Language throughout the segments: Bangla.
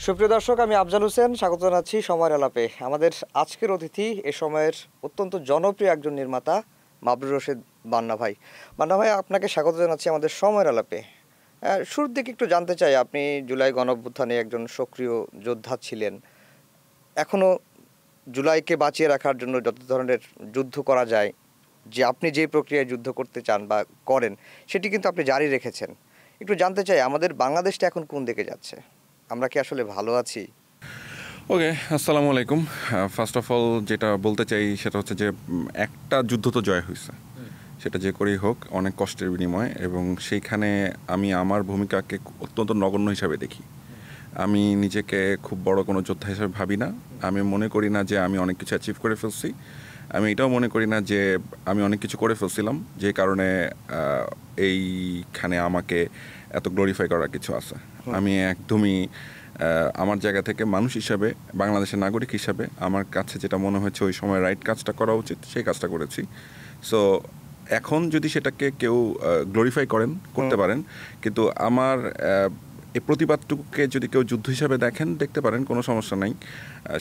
সুপ্রিয় দর্শক, আমি আফজাল হোসেন, স্বাগত জানাচ্ছি সময়ের আলাপে। আমাদের আজকের অতিথি এ সময়ের অত্যন্ত জনপ্রিয় একজন নির্মাতা মাবরুর রশিদ বান্না ভাই। বান্না ভাই, আপনাকে স্বাগত জানাচ্ছি আমাদের সময়ের আলাপে। শুরুর দিকে একটু জানতে চাই, আপনি জুলাই গণঅভ্যুত্থানে একজন সক্রিয় যোদ্ধা ছিলেন। এখনও জুলাইকে বাঁচিয়ে রাখার জন্য যত ধরনের যুদ্ধ করা যায়, যে আপনি যে প্রক্রিয়ায় যুদ্ধ করতে চান বা করেন, সেটি কিন্তু আপনি জারি রেখেছেন। একটু জানতে চাই, আমাদের বাংলাদেশটা এখন কোন দিকে যাচ্ছে? আমরা কি আসলে ভালো আছি? ওকে, আসসালামু আলাইকুম। ফার্স্ট অফ অল যেটা বলতে চাই সেটা হচ্ছে যে একটা যুদ্ধ তো জয় হয়েছে, সেটা যে করেই হোক অনেক কষ্টের বিনিময়ে, এবং সেইখানে আমি আমার ভূমিকাকে অত্যন্ত নগণ্য হিসাবে দেখি। আমি নিজেকে খুব বড় কোনো যোদ্ধা হিসেবে ভাবি না। আমি মনে করি না যে আমি অনেক কিছু অ্যাচিভ করে ফেলছি। আমি এটাও মনে করি না যে আমি অনেক কিছু করে ফেলছিলাম যে কারণে এইখানে আমাকে এত গ্লোরিফাই করার কিছু আছে। আমি একদমই আমার জায়গা থেকে মানুষ হিসাবে, বাংলাদেশের নাগরিক হিসাবে আমার কাছে যেটা মনে হয়েছে ওই সময় রাইট কাজটা করা উচিত, সেই কাজটা করেছি। সো এখন যদি সেটাকে কেউ গ্লোরিফাই করতে পারেন, কিন্তু আমার এই প্রতিবাদটুকুকে যদি কেউ যুদ্ধ হিসাবে দেখতে পারেন, কোনো সমস্যা নাই।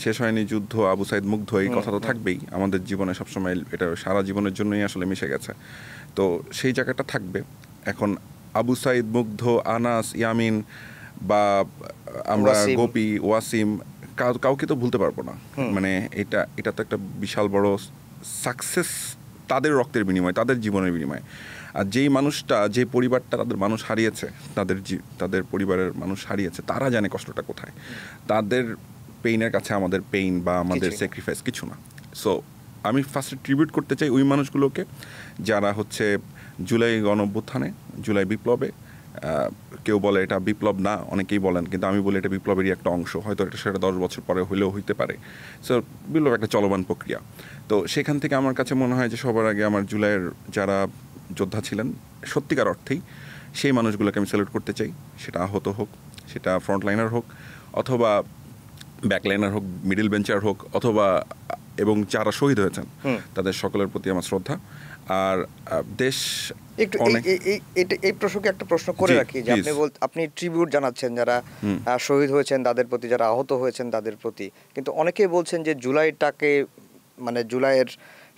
শেষ হয়নি যুদ্ধ, আবু সাইদ মুগ্ধ, এই কথা তো থাকবেই আমাদের জীবনে সবসময়। এটা সারা জীবনের জন্যই আসলে মিশে গেছে, তো সেই জায়গাটা থাকবে। এখন আবু সাইদ মুগ্ধ, আনাস, ইয়ামিন বা আমরা গোপী, ওয়াসিম, কাউকে তো ভুলতে পারবো না। মানে এটা তো একটা বিশাল বড় সাকসেস, তাদের রক্তের বিনিময়, তাদের জীবনের বিনিময়। আর যেই মানুষটা, যে পরিবারটা তাদের মানুষ হারিয়েছে, তাদের পরিবারের মানুষ হারিয়েছে, তারা জানে কষ্টটা কোথায়। তাদের পেইনের কাছে আমাদের পেইন বা আমাদের স্যাক্রিফাইস কিছু না। সো আমি ফার্স্টে ট্রিবিউট করতে চাই ওই মানুষগুলোকে যারা হচ্ছে জুলাই গণঅভ্যুত্থানে, জুলাই বিপ্লবে, কেউ বলে এটা বিপ্লব না, অনেকেই বলেন, কিন্তু আমি বলি এটা বিপ্লবেরই একটা অংশ। হয়তো এটা সেটা 10 বছর পরে হলেও হইতে পারে। সো বিপ্লব একটা চলমান প্রক্রিয়া। তো সেখান থেকে আমার কাছে মনে হয় যে সবার আগে আমার জুলাইয়ের যারা যোদ্ধা ছিলেন সত্যিকার অর্থেই, সেই মানুষগুলোকে আমি স্যালুট করতে চাই। সেটা আহত হোক, সেটা ফ্রন্টলাইনার হোক, অথবা ব্যাকলাইনার হোক, মিডল বেঞ্চার হোক, অথবা এবং যারা শহীদ হয়েছেন তাদের সকলের প্রতি আমার শ্রদ্ধা। আর দেশ একটু এই প্রসঙ্গে একটা প্রশ্ন করে রাখি, যে আপনি ট্রিবিউট জানাচ্ছেন যারা শহীদ হয়েছেন তাদের প্রতি, যারা আহত হয়েছেন তাদের প্রতি, কিন্তু অনেকেই বলছেন যে জুলাইটাকে, মানে জুলাইয়ের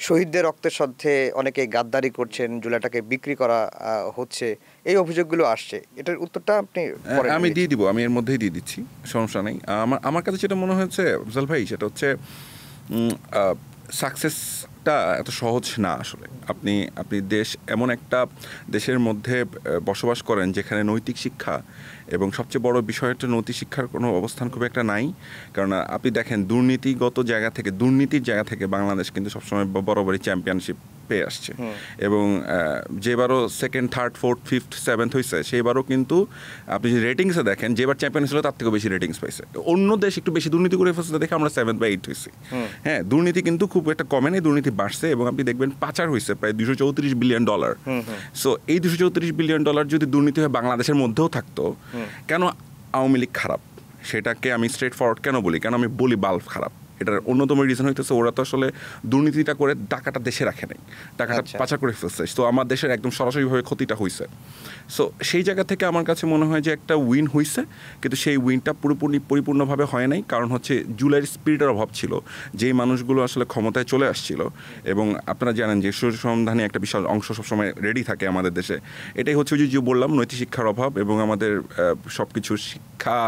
শহীদদের রক্তের সাথে অনেকে গাদ্দারি করছেন, জুলাইটাকে বিক্রি করা হচ্ছে, এই অভিযোগগুলো আসছে। এটার উত্তরটা আমি দিয়ে দিব, আমি এর মধ্যেই দিয়ে দিচ্ছি, সমস্যা নেই। আমার কাছে যেটা মনে হয়েছে আফজাল ভাই, সেটা হচ্ছে সাকসেসটা এত সহজ না আসলে। আপনি এমন একটা দেশের মধ্যে বসবাস করেন যেখানে নৈতিক শিক্ষা, এবং সবচেয়ে বড় বিষয় হচ্ছে নৈতিক শিক্ষার কোনো অবস্থান খুব একটা নাই। কারণ আপনি দেখেন দুর্নীতির জায়গা থেকে বাংলাদেশ কিন্তু সবসময় বরাবরই চ্যাম্পিয়নশিপ পেয়ে আসছে, এবং যেবারও second, third, fourth, fifth, seventh হয়েছে, সেইবারও কিন্তু আপনি যদি রেটিংসে দেখেন, যেবার চ্যাম্পিয়ন ছিল তার থেকেও বেশি রেটিংস পাইছে। অন্য দেশ একটু বেশি দুর্নীতি করে ফেলছে দেখে আমরা 7 বা 8 হয়েছি। হ্যাঁ, দুর্নীতি কিন্তু খুব একটা কমে নেই, দুর্নীতি বাড়ছে, এবং আপনি দেখবেন পাচার হয়েছে প্রায় $234 বিলিয়ন। সো এই $234 বিলিয়ন যদি দুর্নীতি হয়ে বাংলাদেশের মধ্যেও থাকতো, কেন আওয়ামী লীগ খারাপ সেটাকে আমি স্ট্রেট ফরওয়ার্ড কেন বলি? কেন আমি বলি বাল্ব খারাপ? এটার অন্যতম রিজন হইতেছে ওরা তো আসলে দুর্নীতিটা করে টাকাটা দেশে রাখে নাই, টাকাটা পাচার করে ফেলছে। তো আমার দেশের একদম সরাসরিভাবে ক্ষতিটা হয়েছে। সো সেই জায়গা থেকে আমার কাছে মনে হয় যে একটা উইন হয়েছে, কিন্তু সেই উইনটা পরিপূর্ণভাবে হয় নাই। কারণ হচ্ছে জুলাইয়ের স্পিরিটের অভাব ছিল, যেই মানুষগুলো আসলে ক্ষমতায় চলে আসছিল। এবং আপনারা জানেন যে সন্ধানে একটা বিশাল অংশ সবসময় রেডি থাকে আমাদের দেশে। এটাই হচ্ছে যে বললাম, নৈতিক শিক্ষার অভাব, এবং আমাদের সব কিছু শিক্ষা,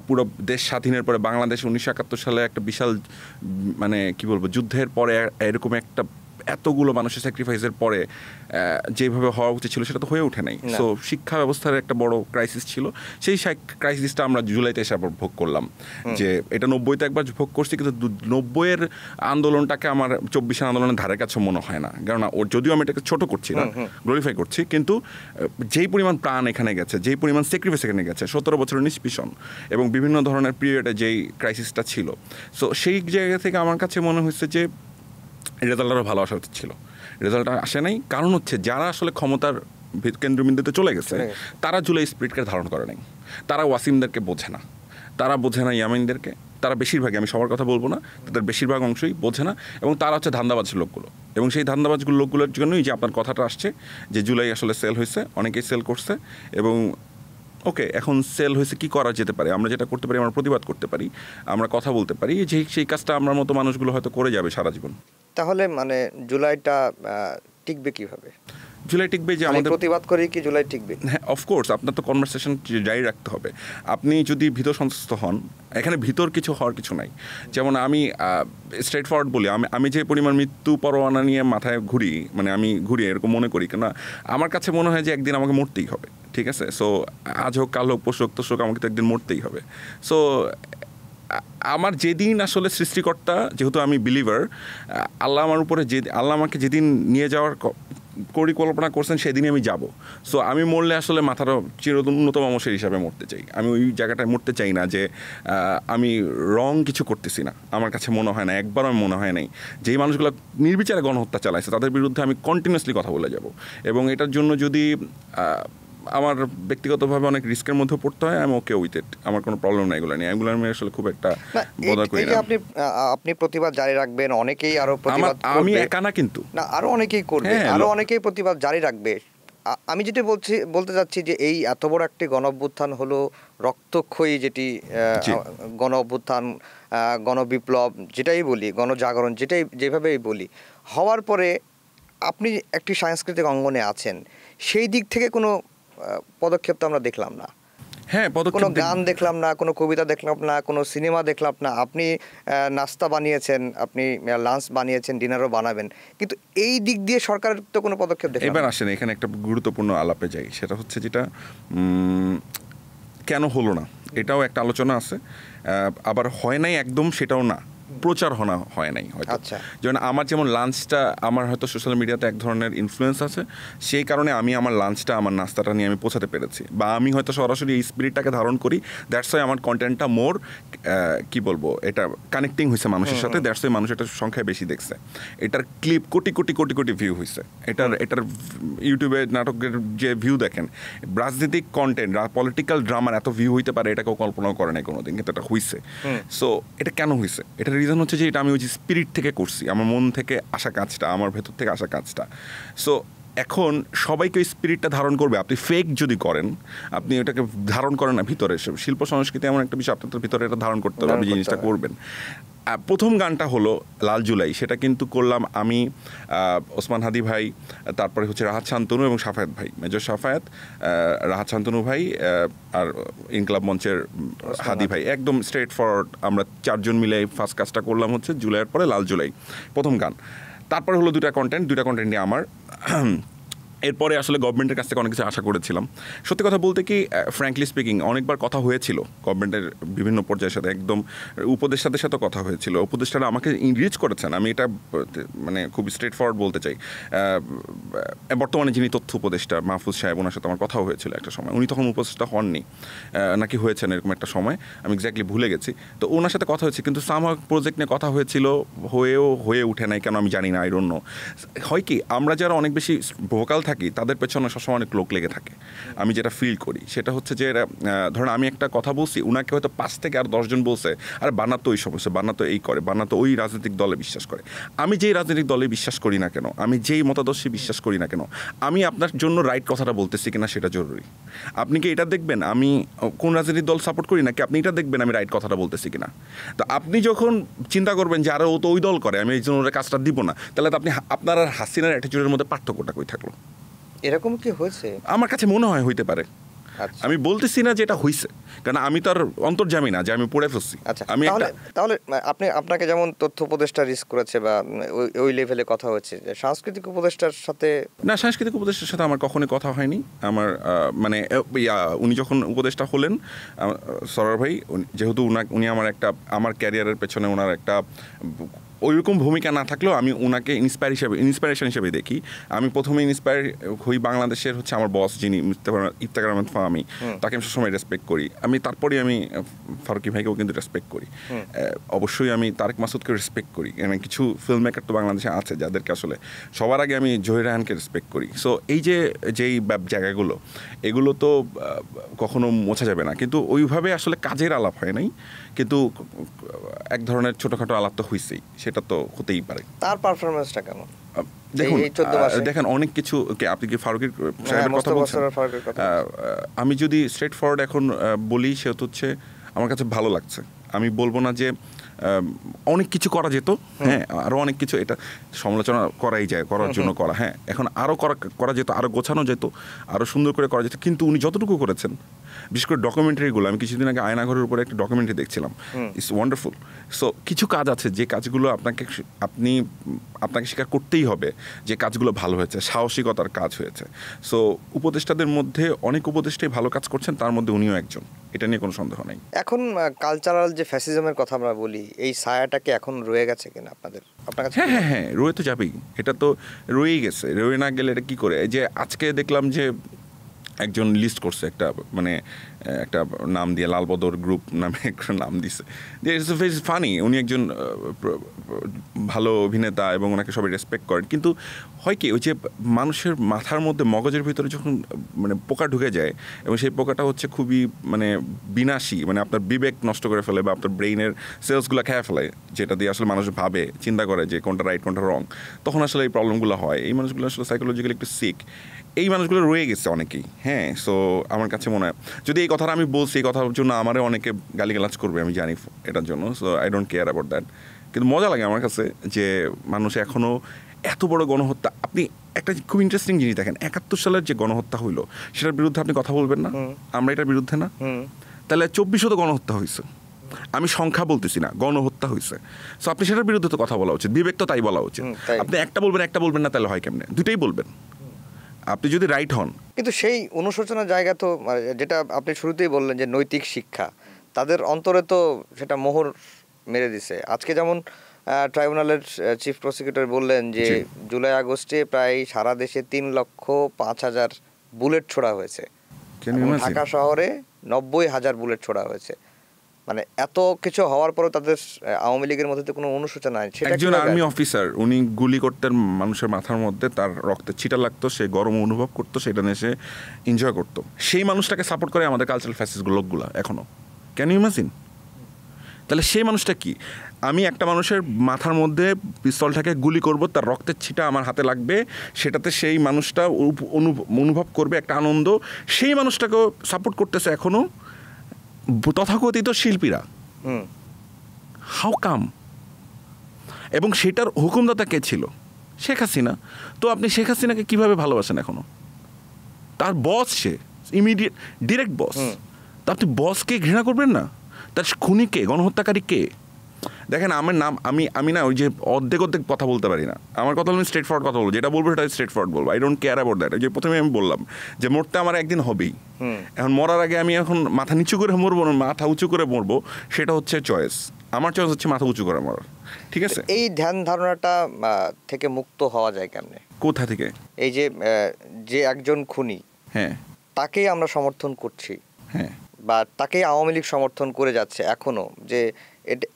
পুরো দেশ স্বাধীনের পরে বাংলাদেশ 1971 সালে একটা বিশাল, মানে কি বলবো, যুদ্ধের পরে এরকম একটা এতগুলো মানুষের স্যাক্রিফাইসের পরে যেভাবে হওয়া উচিত ছিল সেটা তো হয়ে ওঠে নাই। সো শিক্ষা ব্যবস্থার একটা বড় ক্রাইসিস ছিল। সেই ক্রাইসিসটা আমরা জুলাইতে এসে আবার ভোগ করলাম। যে এটা 90-তে একবার ভোগ করছি, কিন্তু 90-এর আন্দোলনটাকে আমার 24-এর আন্দোলনের ধারে কাছে মনে হয় না। কারণ যদিও আমি এটাকে ছোট করছি না, গ্লোরিফাই করছি, কিন্তু যেই পরিমাণ প্রাণ এখানে গেছে, যেই পরিমাণ স্যাক্রিফাইস এখানে গেছে, 17 বছরের নিষ্পেষণ এবং বিভিন্ন ধরনের পিরিয়ডে যেই ক্রাইসিসটা ছিল, সো সেই জায়গা থেকে আমার কাছে মনে হয়েছে যে রেজাল্ট আরও ভালো আসা উচিত ছিল। রেজাল্ট আসে নাই, কারণ হচ্ছে যারা আসলে ক্ষমতার কেন্দ্রবিন্দুতে চলে গেছে তারা জুলাই স্পিরিটকে ধারণ করে নাই। তারা ওয়াসিমদেরকে বোঝে না, তারা বোঝে না ইয়ামিনদেরকে, তারা বেশিরভাগই, আমি সবার কথা বলবো না, তাদের বেশিরভাগ অংশই বোঝে না। এবং তারা হচ্ছে ধান্দাবাজ লোকগুলো, এবং সেই ধান্দাবাজ লোকগুলোর জন্যই যে আপনার কথাটা আসছে যে জুলাই আসলে সেল হয়েছে, অনেকেই সেল করছে, এবং ওকে, এখন সেল হয়েছে, কি করা যেতে পারে? আমরা যেটা করতে পারি, আমরা প্রতিবাদ করতে পারি, আমরা কথা বলতে পারি, সেই কাজটা আমার মতো মানুষগুলো হয়তো করে যাবে সারা জীবন। তাহলে মানে জুলাইটা টিকবে কিভাবে? জুলাই টিকবে যে আমাদের প্রতিবাদ করে কি জুলাই টিকবে? হ্যাঁ, অফকোর্স আপনার তো কনভারসেশন জারি রাখতে হবে। আপনি যদি ভীত সন্ত্রস্ত হন, এখানে ভিতর কিছু হওয়ার কিছু নাই। যেমন আমি স্ট্রেট ফরওয়ার্ড বলি, আমি যে পরিমাণ মৃত্যু পরোয়ানা নিয়ে মাথায় ঘুরি, মানে আমি ঘুরি এরকম মনে করি, কেন আমার কাছে মনে হয় যে একদিন আমাকে মরতেই হবে, ঠিক আছে? সো আজ হোক, কাল হোক, পরশু হোক, তরশু হোক, আমাকে তো একদিন মরতেই হবে। সো আমার যেদিন আসলে সৃষ্টিকর্তা, যেহেতু আমি বিলিভার, আল্লাহ আমার উপরে আল্লাহ আমাকে যেদিন নিয়ে যাওয়ার পরিকল্পনা করছেন সেদিনই আমি যাব। সো আমি মরলে আসলে মাথার চিরন্যতম অংশের হিসাবে মরতে চাই। আমি ওই জায়গাটায় মরতে চাই না যে আমি রং কিছু করতেছি না। আমার কাছে মনে হয় না, একবারও মনে হয় নাই যেই মানুষগুলো নির্বিচারে গণহত্যা চালাইছে তাদের বিরুদ্ধে আমি কন্টিনিউয়াসলি কথা বলে যাব। এবং এটার জন্য যদি আমার ব্যক্তিগতভাবে অনেক রিস্কের মধ্যে পড়তে হয়, আমি ওকে উইথ ইট, আমার কোনো প্রবলেম নাই এগুলো নিয়ে। এগুলো আমি আসলে খুব একটা বোধা করি না। আপনি প্রতিবাদ জারি রাখবেন, অনেকেই আরো প্রতিবাদ করবে, আমি একা না কিন্তু, না আরো অনেকেই করবে, আরো অনেকেই প্রতিবাদ জারি রাখবে। আমি যেটা বলতে চাচ্ছি যে এই এত বড় একটি গণঅভ্যুত্থান হলো, রক্তক্ষয়ী যেটি গণঅভ্যুত্থান, গণবিপ্লব যেটাই বলি, গণজাগরণ যেভাবেই বলি, হওয়ার পরে আপনি একটি সাংস্কৃতিক অঙ্গনে আছেন, সেই দিক থেকে কোনো পদক্ষেপ তো আমরা দেখলাম না। হ্যাঁ, কোনো গান দেখলাম না, কোনো কবিতা দেখলাম না, কোনো সিনেমা দেখলাম না। আপনি নাস্তা বানিয়েছেন, আপনি লাঞ্চ বানিয়েছেন, ডিনারও বানাবেন, কিন্তু এই দিক দিয়ে সরকারের তো কোনো পদক্ষেপ দেখলাম না। এবার আসেন, এখানে একটা গুরুত্বপূর্ণ আলাপে যাই। সেটা হচ্ছে যেটা কেন হলো না, এটাও একটা আলোচনা আছে। আবার হয় নাই একদম সেটাও না, প্রচার হয় নাই হয়তো। যেমন যেমন লাঞ্চটা আমার হয়তো সোশ্যাল মিডিয়াতে এক ধরনের ইনফ্লুয়েন্স আছে, সেই কারণে আমি আমার লাঞ্চটা, আমার নাস্তাটা নিয়ে আমি পৌঁছাতে পেরেছি, বা আমি হয়তো সরাসরি এই স্পিরিটটাকে ধারণ করি। দ্যাটস ওয়াই আমার কন্টেন্টটা মোর কি বলবো, এটা কানেক্টিং হয়েছে মানুষের সাথে। দ্যাটস ওয়াই মানুষ এটার সংখ্যায় বেশি দেখছে। এটার ক্লিপ কোটি কোটি কোটি কোটি ভিউ হয়েছে। এটার ইউটিউবে নাটকের যে ভিউ দেখেন, রাজনৈতিক কন্টেন্ট, পলিটিক্যাল ড্রামার এত ভিউ হইতে পারে এটা কেউ কল্পনাও করে নাই কোনোদিন, কিন্তু এটা হয়েছে। সো এটা কেন হয়েছে? এটা রিজন হচ্ছে যে এটা আমি ওই যে স্পিরিট থেকে করছি, আমার মন থেকে আসা কাজটা, আমার ভেতর থেকে আসা কাজটা। সো এখন সবাইকে ওই স্পিরিটটা ধারণ করবে। আপনি ফেক যদি করেন, আপনি ওটাকে ধারণ করেন না ভিতরে। শিল্প সংস্কৃতি এমন একটা বিষয়, আপনার ভিতরে এটা ধারণ করতে হবে, আপনি জিনিসটা করবেন। প্রথম গানটা হলো লাল জুলাই, সেটা কিন্তু করলাম আমি, ওসমান হাদি ভাই, তারপরে হচ্ছে রাহাত শান্তনু এবং সাফায়েত ভাই, মেজর সাফায়েত, রাহাত শান্তনু ভাই, আর ইনকলাব মঞ্চের হাদি ভাই। একদম স্ট্রেট ফরওয়ার্ড আমরা চারজন মিলে ফার্স্ট কাজটা করলাম হচ্ছে জুলাইয়ের পরে লাল জুলাই, প্রথম গান। তারপরে হলো দুটা কন্টেন্টই আমার। এরপরে আসলে গভর্নমেন্টের কাছ থেকে অনেক কিছু আশা করেছিলাম। সত্যি কথা বলতে কি, ফ্র্যাঙ্কলি স্পিকিং, অনেকবার কথা হয়েছিল গভর্নমেন্টের বিভিন্ন পর্যায়ের সাথে, একদম উপদেষ্টাদের সাথে কথা হয়েছিল। উপদেষ্টারা আমাকে ইনরিচ করেছেন, আমি এটা মানে খুব স্ট্রেট ফরওয়ার্ড বলতে চাই। বর্তমানে যিনি তথ্য উপদেষ্টা মাহফুজ সাহেব, ওনার সাথে আমার কথা হয়েছিল একটা সময়। উনি তখন উপদেষ্টা হননি, নাকি হয়েছেন এরকম একটা সময়, আমি এক্স্যাক্টলি ভুলে গেছি। তো ওনার সাথে কথা হয়েছে, কিন্তু সামহাউ প্রজেক্ট নিয়ে কথা হয়েছিল, হয়ে উঠে নাই কেন আমি জানি না, আই ডোন্ট নো। হয় কি, আমরা যারা অনেক বেশি ভোকাল থাকি তাদের পেছনে সবসময় অনেক লোক লেগে থাকে। আমি যেটা ফিল করি সেটা হচ্ছে যে, ধরেন আমি একটা কথা বলছি, উনাকে হয়তো 5 থেকে আর 10 জন বলছে, আর বান্না তো ওই সমস্যা, বান্না তো এই করে, বান্না তো ওই রাজনৈতিক দলে বিশ্বাস করে। আমি যেই রাজনৈতিক দলে বিশ্বাস করি না কেন, আমি যেই মতাদর্শী বিশ্বাস করি না কেন, আমি আপনার জন্য রাইট কথাটা বলতেছি কিনা সেটা জরুরি। আপনি কি এটা দেখবেন আমি কোন রাজনৈতিক দল সাপোর্ট করি, নাকি আপনি এটা দেখবেন আমি রাইট কথাটা বলতেছি কিনা? তো আপনি যখন চিন্তা করবেন যে আরে ও তো ওই দল করে, আমি এই জন্য ওরা কাজটা দিব না, তাহলে তো আপনার আর হাসিনার অ্যাটিটিউডের মধ্যে পার্থক্যটা কই থাকলো? এরকম কি হয়েছে? আমার কাছে মনে হয় হইতে পারে। আমি বলতেছি না যে এটা হইছে, কারণ আমি তো আর অন্তর্জামী না যে আমি পড়ে ফেলছি। আমি তাহলে আপনাকে যেমন তথ্য উপদেষ্টা রিস্ক করেছে বা ওই লেভেলে কথা হচ্ছে, সাংস্কৃতিক উপদেষ্টার সাথে না, সাংস্কৃতিক উপদেষ্টার সাথে আমার কখনোই কথা হয়নি। আমার মানে উনি যখন উপদেষ্টা হলেন, সরার ভাই, যেহেতু উনি আমার ক্যারিয়ারের পেছনে ওনার একটা ওইরকম ভূমিকা না থাকলেও আমি ওনাকে ইন্সপিরেশন হিসেবে দেখি। আমি প্রথমে ইন্সপায়ার হই বাংলাদেশের হচ্ছে আমার বস, যিনি ইফতেখার আহমেদ ফাহামি, তাকে আমি সবসময় রেসপেক্ট করি। তারপরে আমি ফারুকী ভাইকেও কিন্তু রেসপেক্ট করি। অবশ্যই আমি তারেক মাসুদকে রেসপেক্ট করি। কিছু ফিল্ম মেকার তো বাংলাদেশে আছে যাদেরকে আসলে সবার আগে আমি জহির রায়হানকে রেসপেক্ট করি। সো যেই জায়গাগুলো, এগুলো তো কখনো মোছা যাবে না, কিন্তু ওইভাবে আসলে কাজের আলাপ হয় নাই, কিন্তু এক ধরনের ছোটোখাটো আলাপ তো হয়েছেই, সেটা তো হতেই পারে। তার পারফরমেন্সটা কেমন? দেখুন এই 14 মাসে? দেখেন অনেক কিছু, আপনি কি ফারুকের হ্যাঁ, সাহেবের কথা মোস্তফা বলছেন? সরোয়ার ফারুকের কথা বলছি। আমি যদি স্ট্রেট ফরওয়ার্ড এখন বলি, সেটা হচ্ছে আমার কাছে ভালো লাগছে। আমি বলবো না যে অনেক কিছু করা যেত, হ্যাঁ, আরও অনেক কিছু, এটা সমালোচনা করাই যায়, করার জন্য করা, হ্যাঁ, এখন আরও করা যেত, আরও গোছানো যেত, আরও সুন্দর করে করা যেত। কিন্তু উনি যতটুকু করেছেন, বিশেষ করে ডকুমেন্টারিগুলো, আমি কিছুদিন আগে আয়নাঘরের উপরে একটা ডকুমেন্টারি দেখছিলাম, ইটস ওয়ান্ডারফুল। সো কিছু কাজ আছে যে কাজগুলো আপনাকে স্বীকার করতেই হবে যে কাজগুলো ভালো হয়েছে, সাহসিকতার কাজ হয়েছে। সো উপদেষ্টাদের মধ্যে অনেক উপদেষ্টাই ভালো কাজ করছেন, তার মধ্যে উনিও একজন, এটা নিয়ে কোনো সন্দেহ নেই। এখন কালচারাল যে ফ্যাসিজমের কথা আমরা বলি, এই ছায়াটা কি এখন রয়ে গেছে কিনা আপনার কাছে? হ্যাঁ, রয়ে তো যাবেই, এটা তো রয়েই গেছে। রয়ে না গেলে এটা কী করে? এই যে আজকে দেখলাম যে একজন লিস্ট করছে একটা, মানে একটা নাম দিয়ে, লালবদর গ্রুপ নামে একটা নাম দিছে, যে ইটস ভেরি ফানি। উনি একজন ভালো অভিনেতা এবং ওনাকে সবাই রেসপেক্ট করেন, কিন্তু হয় কি, ওই যে মানুষের মাথার মধ্যে, মগজের ভিতরে যখন মানে পোকা ঢুকে যায়, এবং সেই পোকাটা হচ্ছে খুবই মানে বিনাশী, মানে আপনার বিবেক নষ্ট করে ফেলে বা আপনার ব্রেইনের সেলসগুলো খেয়ে ফেলে, যেটা দিয়ে আসলে মানুষ ভাবে, চিন্তা করে যে কোনটা রাইট কোনটা রং, তখন আসলে এই প্রবলেমগুলো হয়। এই মানুষগুলো আসলে সাইকোলজিক্যালি একটু সিক, এই মানুষগুলো রয়ে গেছে অনেকেই, হ্যাঁ। সো আমার কাছে মনে হয়, যদি এই কথাটা আমি বলছি, এই কথার জন্য আমারও অনেকে গালিগালাজ করবে, আমি জানি এটার জন্য। So I don't care about that. কিন্তু মজা লাগে আমার কাছে যে মানুষ এখনও এত বড় গণহত্যা, আপনি একটা খুব ইন্টারেস্টিং জিনিস দেখেন, 71 সালের যে গণহত্যা হইলো, সেটার বিরুদ্ধে আপনি কথা বলবেন না? আমরা এটার বিরুদ্ধে না? তাহলে 2400 তো গণহত্যা হয়েছে, আমি সংখ্যা বলতেছি না, গণহত্যা হয়েছে। সো আপনি সেটার বিরুদ্ধে তো কথা বলা উচিত, বিবেক তো তাই বলা উচিত। আপনি একটা বলবেন না, তাহলে হয় কেমনে? দুইটাই বলবেন আপনি যদি রাইট হন। কিন্তু সেই অনুশোচনার জায়গা তো, যেটা আপনি শুরুতেই বললেন যে নৈতিক শিক্ষা, তাদের অন্তরে তো সেটা মোহর মেরে দিছে। আজকে যেমন ট্রাইব্যুনালের চিফ প্রসিকিউটর বললেন যে জুলাই আগস্টে প্রায় সারা দেশে 3,05,000 বুলেট ছোড়া হয়েছে, ঢাকা শহরে 90,000 বুলেট ছোড়া হয়েছে। মানে এত কিছু হওয়ার পরেও তাদের আওয়ামী লীগের মধ্যে তো কোনো অনুশোচনা নাই। একজন আর্মি অফিসার, উনি গুলি করতেন মানুষের মাথার মধ্যে, তার রক্তের ছিটা লাগতো, সে গরম অনুভব করতো, সেটা নিয়ে সে এনজয় করতো। সেই মানুষটাকে সাপোর্ট করে আমাদের কালচারাল ফ্যাসিস্ট লোকগুলো এখনো। Can you imagine? তাহলে সেই মানুষটা কি? আমি একটা মানুষের মাথার মধ্যে পিস্তলটাকে গুলি করব, তার রক্তের ছিটা আমার হাতে লাগবে, সেটাতে সেই মানুষটা অনুভব করবে একটা আনন্দ, সেই মানুষটাকেও সাপোর্ট করতেছে এখনো তথাকথিত শিল্পীরা। How come? এবং সেটার হুকুমদাতা কে ছিল? শেখ হাসিনা। তো আপনি শেখ হাসিনাকে কীভাবে ভালোবাসেন এখনো? তার বস, সে ইমিডিয়েট ডিরেক্ট বস। তা আপনি বসকে ঘৃণা করবেন না? তার খুনি কে? গণহত্যাকারী কে? দেখেন, আমার নাম আমি না ওই যে অর্ধেক কথা বলতে পারি না। আমার কথা হলো স্ট্রেট ফরওয়ার্ড কথা বলবো, যেটা বলবো সেটা স্ট্রেট ফরওয়ার্ড বলবো। I don't care about that. ওই যে প্রথমে আমি বললাম যে মরতে আমার একদিন হবেই। এখন মরার আগে আমি এখন মাথা নিচু করে মরবো না মাথা উঁচু করে মরবো, সেটা হচ্ছে চয়েস। আমার চয়েস হচ্ছে মাথা উঁচু করে মরার। ঠিক আছে? এই ধ্যান ধারণাটা থেকে মুক্ত হওয়া যায় কেমনে? কোথা থেকে? এই যে একজন খুনি, হ্যাঁ, তাকেই আমরা সমর্থন করছি, হ্যাঁ, বা তাকেই আওয়ামী লীগ সমর্থন করে যাচ্ছে এখনো, যে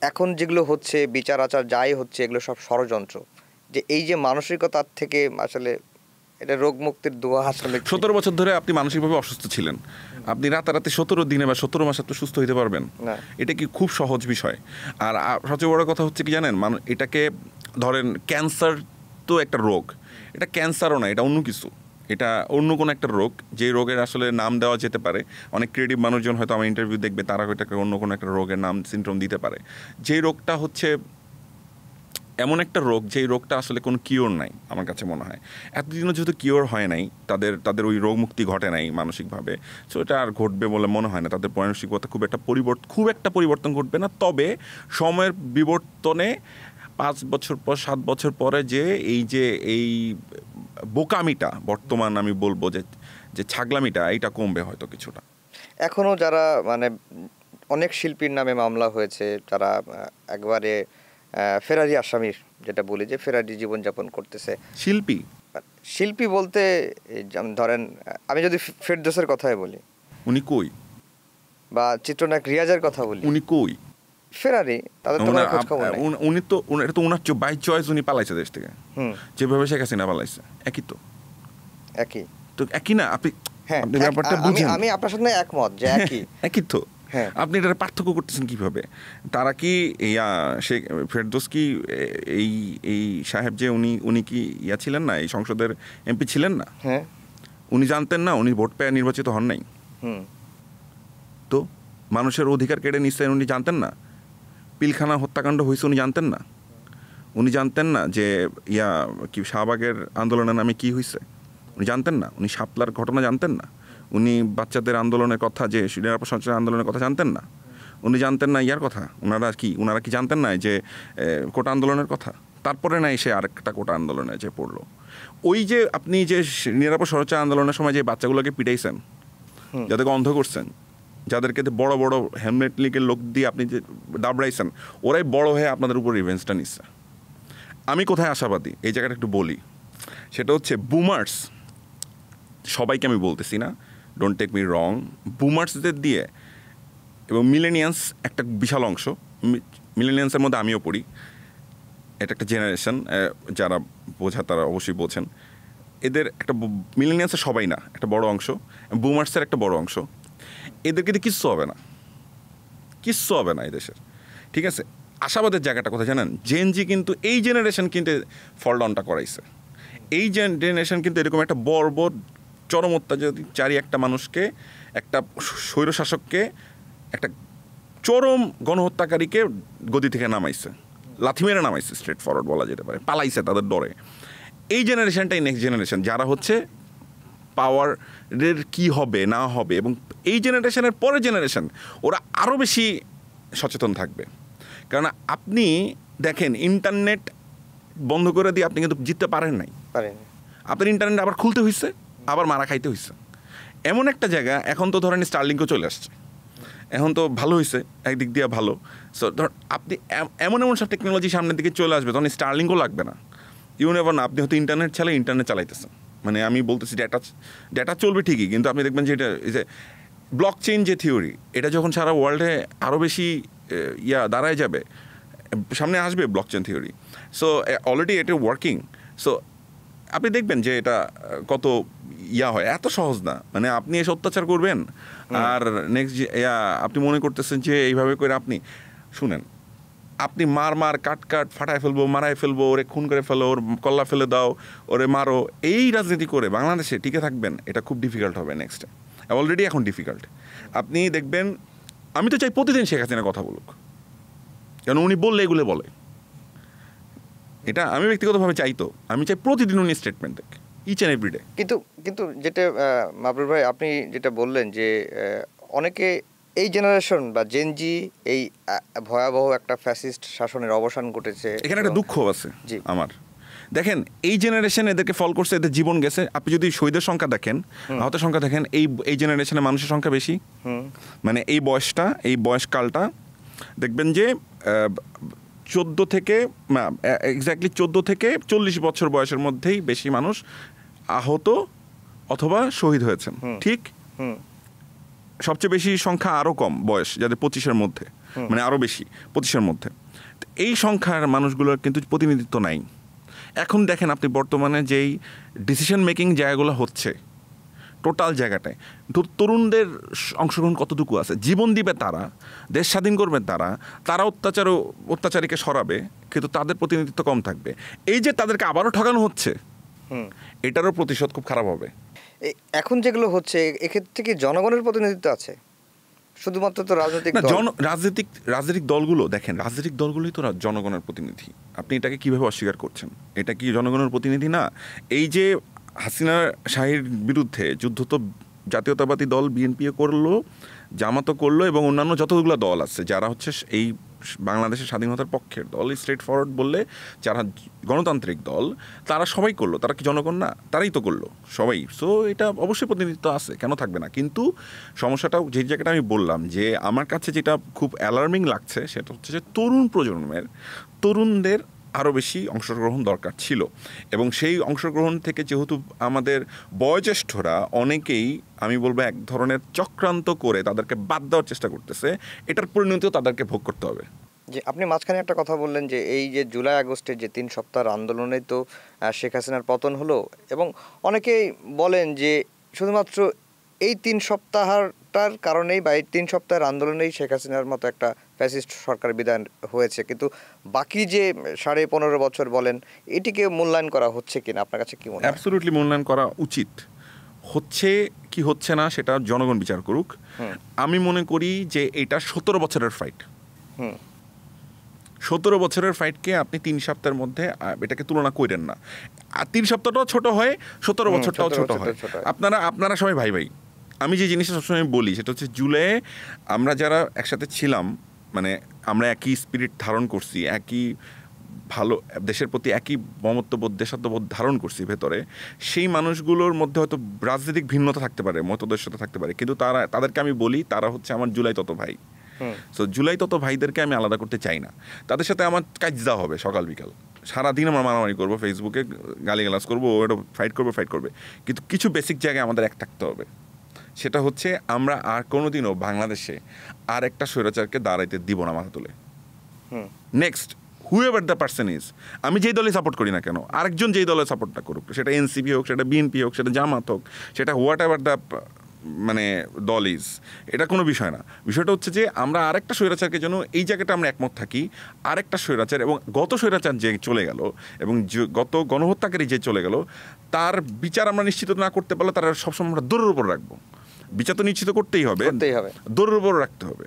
এখন যেগুলো হচ্ছে, বিচার আচার যাই হচ্ছে, এগুলো সব ষড়যন্ত্র, যে এই যে মানসিকতার থেকে আসলে এটা রোগ মুক্তির দোয়া আসলে। 17 বছর ধরে আপনি মানসিকভাবে অসুস্থ ছিলেন, আপনি রাতারাতি 17 দিনে বা 17 মাসে তো সুস্থ হতে পারবেন না? এটা কি খুব সহজ বিষয়? আর সবচেয়ে বড় কথা হচ্ছে কি জানেন, এটাকে ধরেন ক্যান্সার তো একটা রোগ, এটা ক্যান্সারও না, এটা অন্য কিছু, এটা অন্য কোনো একটা রোগ, যে রোগের আসলে নাম দেওয়া যেতে পারে। অনেক ক্রিয়েটিভ মানুষজন হয়তো আমার ইন্টারভিউ দেখবে, তারা এটাকে অন্য কোনো একটা রোগের নাম, সিনড্রোম দিতে পারে। যে রোগটা হচ্ছে এমন একটা রোগ, যেই রোগটা আসলে কোনো কিওর নাই আমার কাছে মনে হয়। এতদিনও যেহেতু কিওর হয় নাই, তাদের ওই রোগ মুক্তি ঘটে নাই মানসিকভাবে, সো এটা আর ঘটবে বলে মনে হয় না। তাদের মানসিকতা খুব একটা পরিবর্তন ঘটবে না। তবে সময়ের বিবর্তনে 5 বছর পর 7 বছর পরে এই বোকামিটা, বর্তমান আমি বলবো যে ছাগলামিটা, এইটা কমবে হয়তো কিছুটা। এখনও যারা মানে অনেক শিল্পীর নামে মামলা হয়েছে, যারা একবারে ফেরারি আসামির, যেটা বলি যে ফেরারি জীবনযাপন করতেছে। শিল্পী বলতে ধরেন, আমি যদি ফেরদৌসের কথাই বলি, উনি কই? বা চিত্রনায়ক রিয়াজের কথা বলি, উনি কই? ফেরারি, তাদের তো কোনো খোঁজ খবর নাই। উনি তো এটা তো ওনার বাই চয়েস, উনি পালাইছে দেশ থেকে, যেভাবে শেখ হাসিনা পালাইছে। একই তো একই না? আপনি, হ্যাঁ, ব্যাপারটা বুঝেন। আমি আপনার সাথে একমত যে একই তো, হ্যাঁ। আপনি এটা পার্থক্য করতেছেন কিভাবে? তারা কি সে ফেরদৌস কি এই এই সাহেব যে উনি কি ছিলেন না, এই সংসদের এমপি ছিলেন না? হ্যাঁ। উনি জানতেন না উনি ভোট পেয়ে নির্বাচিত হন নাই? তো মানুষের অধিকার কেড়ে নিচ্ছেন উনি জানতেন না? পিলখানা হত্যাকাণ্ড হয়েছে উনি জানতেন না? উনি জানতেন না যে কি শাহবাগের আন্দোলনের নামে কি হয়েছে? উনি জানতেন না? উনি শাপলার ঘটনা জানতেন না? উনি বাচ্চাদের আন্দোলনের কথা, যে নিরাপদ সঞ্চালন আন্দোলনের কথা জানতেন না? উনি জানতেন না কথা? ওনারা কি জানতেন না যে কোটা আন্দোলনের কথা? তারপরে না এসে আরেকটা কোটা আন্দোলনে যে পড়লো। ওই যে আপনি যে নিরাপদ সঞ্চালন আন্দোলনের সময় যে বাচ্চাগুলোকে পিটাইছেন, যাদেরকে অন্ধ করছেন, যাদেরকে বড় বড় হেলমেট লিগের লোক দিয়ে আপনি যে দাবড়াইছেন, ওরাই বড় হয়ে আপনাদের উপর রিভেঞ্জটা নিচ্ছে। আমি কোথায় আশাবাদী এই জায়গাটা একটু বলি। সেটা হচ্ছে বুমার্স, সবাইকে আমি বলতেছি না, ডোন্ট টেক মি রং, বুমার্সদের দিয়ে এবং মিলেনিয়ান্স একটা বিশাল অংশ, মিলেনিয়ান্সের মধ্যে আমিও পড়ি, এটা একটা জেনারেশন, যারা বোঝা তারা অবশ্যই বোঝেন। এদের একটা মিলেনিয়ান্সের সবাই না, একটা বড় অংশ, বুমার্সের একটা বড় অংশ, এদেরকে দিয়ে কিচ্ছু হবে না, কিচ্ছু হবে না এদেশের। ঠিক আছে, আশাবাদের জায়গাটা কথা জানেন, জেনজি কিন্তু এই জেনারেশন কিন্তু ফল ডাউনটা করাইছে। এই জেনারেশন কিন্তু এরকম একটা বর্বর চরম অত্যাচারী একটা মানুষকে, একটা স্বৈরশাসককে, একটা চরম গণহত্যাকারীকে গদি থেকে নামাইছে, লাথি মেরে নামাইছে, স্ট্রেট ফরওয়ার্ড বলা যেতে পারে, পালাইছে তাদের ডরে। এই জেনারেশনটাই নেক্সট জেনারেশন, যারা হচ্ছে পাওয়ারের কি হবে না হবে, এবং এই জেনারেশনের পরের জেনারেশন ওরা আরও বেশি সচেতন থাকবে। কারণ আপনি দেখেন, ইন্টারনেট বন্ধ করে দিয়ে আপনি কিন্তু জিততে পারেন নাই। আপনার ইন্টারনেট আবার খুলতে হয়েছে, আবার মারা খাইতে হয়েছে। এমন একটা জায়গা, এখন তো ধরেন স্টারলিংকও চলে আসছে, এখন তো ভালো হয়েছে একদিক দিয়ে ভালো। সো ধর আপনি এমন সব টেকনোলজি সামনের দিকে চলে আসবে, তখন স্টারলিংকও লাগবে না। এবার না, আপনি হয়তো ইন্টারনেট চালাইতেছেন, মানে আমি বলতেছি ডেটা চলবে ঠিকই, কিন্তু আপনি দেখবেন যে এটা যে ব্লক চেইন যে থিওরি, এটা যখন সারা ওয়ার্ল্ডে আরও বেশি দাঁড়ায় যাবে, সামনে আসবে block chain theory. So already এটা ওয়ার্কিং। সো আপনি দেখবেন যে এটা কত হয়, এত সহজ না। মানে আপনি এসে অত্যাচার করবেন, আর নেক্সট আপনি মনে করতেছেন যে এইভাবে করে আপনি শুনেন, আপনি মার কাট ফাটায় ফেলবো, মারায় ফেলবো, ওরে খুন করে ফেলো, ওর কল্লা ফেলে দাও, ওরে মারো, এই রাজনীতি করে বাংলাদেশে টিকে থাকবেন, এটা খুব ডিফিকাল্ট হবে নেক্সটে। অলরেডি এখন ডিফিকাল্ট। আপনি দেখবেন, আমি তো চাই প্রতিদিন শেখ হাসিনা কথা বলুক, কারণ উনি বললে এগুলো বলে, এটা আমি ব্যক্তিগতভাবে চাই। তো আমি চাই প্রতিদিন উনি স্টেটমেন্ট দেখ, ইচ অ্যান্ড এভরিডে। কিন্তু যেটা মাবরুর ভাই আপনি যেটা বললেন যে অনেকে এই জেনারেশন বা জেনজি এই ভয়াবহ একটা ফ্যাসিস্ট শাসনের অবসান ঘটেছে, এখানে একটা দুঃখ আছে আমার। দেখেন, এই জেনারেশন এদেরকে ফল করছে, এদের জীবন গেছে। আপনি যদি শহীদের সংখ্যা দেখেন, আহতের সংখ্যা দেখেন, এই জেনারেশনে মানুষের সংখ্যা বেশি। মানে এই বয়সকালটা দেখবেন যে 14 থেকে এক্স্যাক্টলি 14 থেকে 40 বছর বয়সের মধ্যেই বেশি মানুষ আহত অথবা শহীদ হয়েছেন। ঠিক, সবচেয়ে বেশি সংখ্যা আরও কম বয়স, যাদের 25-এর মধ্যে, মানে আরও বেশি 25-এর মধ্যে। এই সংখ্যার মানুষগুলোর কিন্তু প্রতিনিধিত্ব নাই। এখন দেখেন আপনি বর্তমানে যেই ডিসিশন মেকিং জায়গাগুলো হচ্ছে, টোটাল জায়গাটায় তরুণদের অংশগ্রহণ কতটুকু আছে? জীবন দিবে তারা, দেশ স্বাধীন করবে তারা অত্যাচারীকে সরাবে, কিন্তু তাদের প্রতিনিধিত্ব কম থাকবে। এই যে তাদেরকে আবারও ঠকানো হচ্ছে, এটারও প্রতিশোধ খুব খারাপ হবে। এখন যেগুলো হচ্ছে, এক্ষেত্রে কি জনগণের প্রতিনিধিত্ব আছে? শুধুমাত্র তো রাজনৈতিক দলগুলো, দেখেন রাজনৈতিক দলগুলোই তো জনগণের প্রতিনিধি। আপনি এটাকে কিভাবে অস্বীকার করছেন? এটা কি জনগণের প্রতিনিধি না? এই যে হাসিনা শাহীর বিরুদ্ধে যুদ্ধ তো জাতীয়তাবাদী দল বিএনপিও করলো, জামাতও করলো, এবং অন্যান্য যতগুলো দল আছে যারা হচ্ছে এই বাংলাদেশের স্বাধীনতার পক্ষের দল, স্ট্রেট ফরওয়ার্ড বললে যারা গণতান্ত্রিক দল, তারা সবাই করলো। তারা কি জনগণ না? তারাই তো করলো সবাই। সো এটা অবশ্যই প্রতিনিধিত্ব আছে, কেন থাকবে না? কিন্তু সমস্যাটা যে জায়গাটা আমি বললাম, যে আমার কাছে যেটা খুব অ্যালার্মিং লাগছে সেটা হচ্ছে যে তরুণদের আরও বেশি অংশগ্রহণ দরকার ছিল। এবং সেই অংশগ্রহণ থেকে যেহেতু আমাদের বয়োজ্যেষ্ঠরা অনেকেই, আমি বলবো, এক ধরনের চক্রান্ত করে তাদেরকে বাদ দেওয়ার চেষ্টা করতেছে, এটার পরিণতিও তাদেরকে ভোগ করতে হবে। যে আপনি মাঝখানে একটা কথা বললেন যে এই যে জুলাই আগস্টের যে 3 সপ্তাহের আন্দোলনে তো শেখ হাসিনার পতন হলো, এবং অনেকেই বলেন যে শুধুমাত্র এই 3 একটার কারণেই বা এই 3 সপ্তাহের আন্দোলনেই শেখ হাসিনার মতো একটা ফ্যাসিস্ট সরকার বিদায় হয়েছে, কিন্তু বাকি যে 15.5 বছর বলেন, এটিকে মূল্যায়ন করা হচ্ছে কিনা আপনার কাছে কি মনে হয়? অ্যাবসলিউটলি মূল্যায়ন করা উচিত। হচ্ছে কি হচ্ছে না সেটা জনগণ বিচার করুক। আমি মনে করি যে এটা 17 বছরের ফাইট। 17 বছরের ফাইটকে আপনি 3 সপ্তাহের মধ্যে এটাকে তুলনা করেন না। 3 সপ্তাহটাও ছোট হয়, 17 বছরটাও ছোট হয়। আপনারা সবাই ভাই ভাই। আমি যে জিনিসটা সবসময় বলি সেটা হচ্ছে জুলাইয়ে আমরা যারা একসাথে ছিলাম, মানে আমরা একই স্পিরিট ধারণ করছি, একই ভালো দেশের প্রতি একই মমত্ববোধ দেশাত্মবোধ ধারণ করছি ভেতরে, সেই মানুষগুলোর মধ্যে হয়তো রাজনৈতিক ভিন্নতা থাকতে পারে, মতদর্শতা থাকতে পারে, কিন্তু তাদেরকে আমি বলি তারা হচ্ছে আমার জুলাই তত ভাই। সো জুলাই তত ভাইদেরকে আমি আলাদা করতে চাই না। তাদের সাথে আমার কাজা হবে সকাল বিকাল, সারাদিন আমরা মারামারি করবো, ফেসবুকে গালিগালাজ করবো, ওটা ফাইট করবে, কিন্তু কিছু বেসিক জায়গায় আমাদের এক থাকতে হবে। সেটা হচ্ছে আমরা আর কোনোদিনও বাংলাদেশে আর একটা স্বৈরাচারকে দাঁড়াইতে দিব না মাথা তুলে। Next whoever the person is, আমি যেই দলে সাপোর্ট করি না কেন, আরেকজন যেই দলে সাপোর্টটা করুক, সেটা এনসিপি হোক, সেটা বিএনপি হোক, সেটা জামাত হোক, সেটা হোয়াট এভার দ্য মানে দল ইজ, এটা কোনো বিষয় না। বিষয়টা হচ্ছে যে আমরা আরেকটা স্বৈরাচারকে যেন এই জায়গাটা আমরা একমত থাকি, আরেকটা স্বৈরাচার এবং গত স্বৈরাচার যে চলে গেল এবং গত গণহত্যাকারী যে চলে গেল, তার বিচার আমরা নিশ্চিত না করতে পারলে তারা সবসময় আমরা দৌড়ের উপর রাখবো। বিচার তো নিশ্চিত করতেই হবে, দৌড়ের উপর রাখতে হবে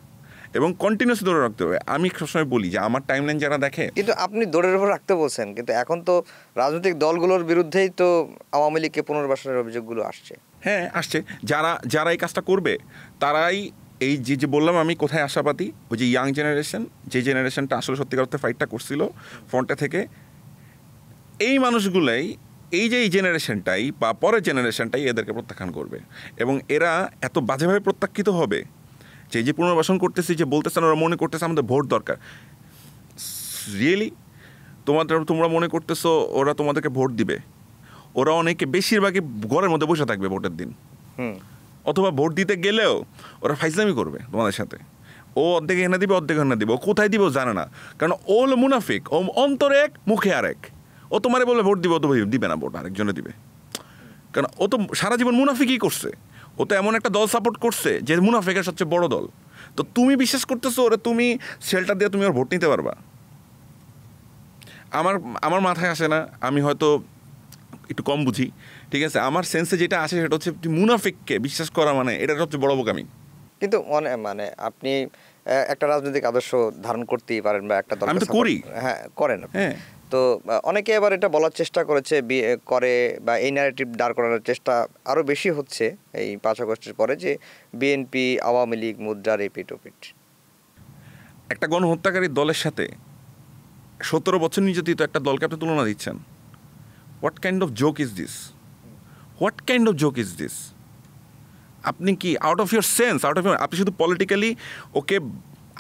এবং কন্টিনিউসলি দৌড়ে রাখতে হবে। আমি সবসময় বলি যে আমার টাইমলাইন যারা দেখে, কিন্তু আপনি দৌড়ের উপর রাখতে বলছেন, কিন্তু এখন তো রাজনৈতিক দলগুলোর বিরুদ্ধেই তো আওয়ামী লীগকে পুনর্বাসনের অভিযোগগুলো আসছে। হ্যাঁ আসছে, যারা এই কাজটা করবে তারাই এই যে বললাম আমি কোথায় আশাবাদী, ওই যে ইয়াং জেনারেশন, যে জেনারেশনটা আসলে সত্যিকার অর্থে ফাইটটা করছিল ফ্রন্টে থেকে, এই মানুষগুলাই এই যে এই জেনারেশনটাই বা পরের জেনারেশনটাই এদেরকে প্রত্যাখ্যান করবে এবং এরা এত বাজেভাবে প্রত্যাখ্যিত হবে যে এই যে পুনর্বাসন করতেছি যে বলতেছেন, ওরা মনে করতেছে আমাদের ভোট দরকার। রিয়েলি তোমরা মনে করতেছো ওরা তোমাদেরকে ভোট দিবে? ওরা অনেকে বেশিরভাগই ঘরের মধ্যে বসে থাকবে ভোটের দিন, অথবা ভোট দিতে গেলেও ওরা ফাইজলামি করবে তোমাদের সাথে। ও অর্ধেক এনে দিবে, অর্ধেক এনে দিবে, ও কোথায় দিবে ও জানে না, কারণ ও হলো মুনাফিক, ও অন্তরে এক মুখে আরেক। ও তোমারে বলবে ভোট দিবে, ও তো দিবে না, ভোট আরেকজনে দিবে, কারণ ও তো সারা জীবন মুনাফিকই করছে। ও তো এমন একটা দল সাপোর্ট করছে যে মুনাফিকের সবচেয়ে বড় দল। তো তুমি বিশ্বাস করতেছো ওরা তুমি শেল্টার দিয়ে তুমি ওর ভোট নিতে পারবা? আমার মাথায় আসে না, আমি হয়তো একটু কম বুঝি, ঠিক আছে। আমার সেন্সে যেটা আসে সেটা হচ্ছে মুনাফিককে বিশ্বাস করা মানে এটা সবচেয়ে বড় বোকামি। কিন্তু মানে আপনি একটা রাজনৈতিক আদর্শ ধারণ করতেই পারেন বা একটা দল, আমি তো করি, হ্যাঁ করেন। হ্যাঁ, তো অনেকে এবার এটা বলার চেষ্টা করেছে করে বা এই ন্যারেটিভ দাঁড় করানোর চেষ্টা আরও বেশি হচ্ছে এই 5 আগস্টের পরে, যে বিএনপি আওয়ামী লীগ মুদ্রার এপিট ওপিট। একটা গণহত্যাকারী দলের সাথে 17 বছর নির্যাতিত একটা দলকে আপনি তুলনা দিচ্ছেন। What kind of joke is this? What kind of joke is this? আপনি কি আউট অফ ইউর সেন্স, আপনি শুধু পলিটিক্যালি ওকে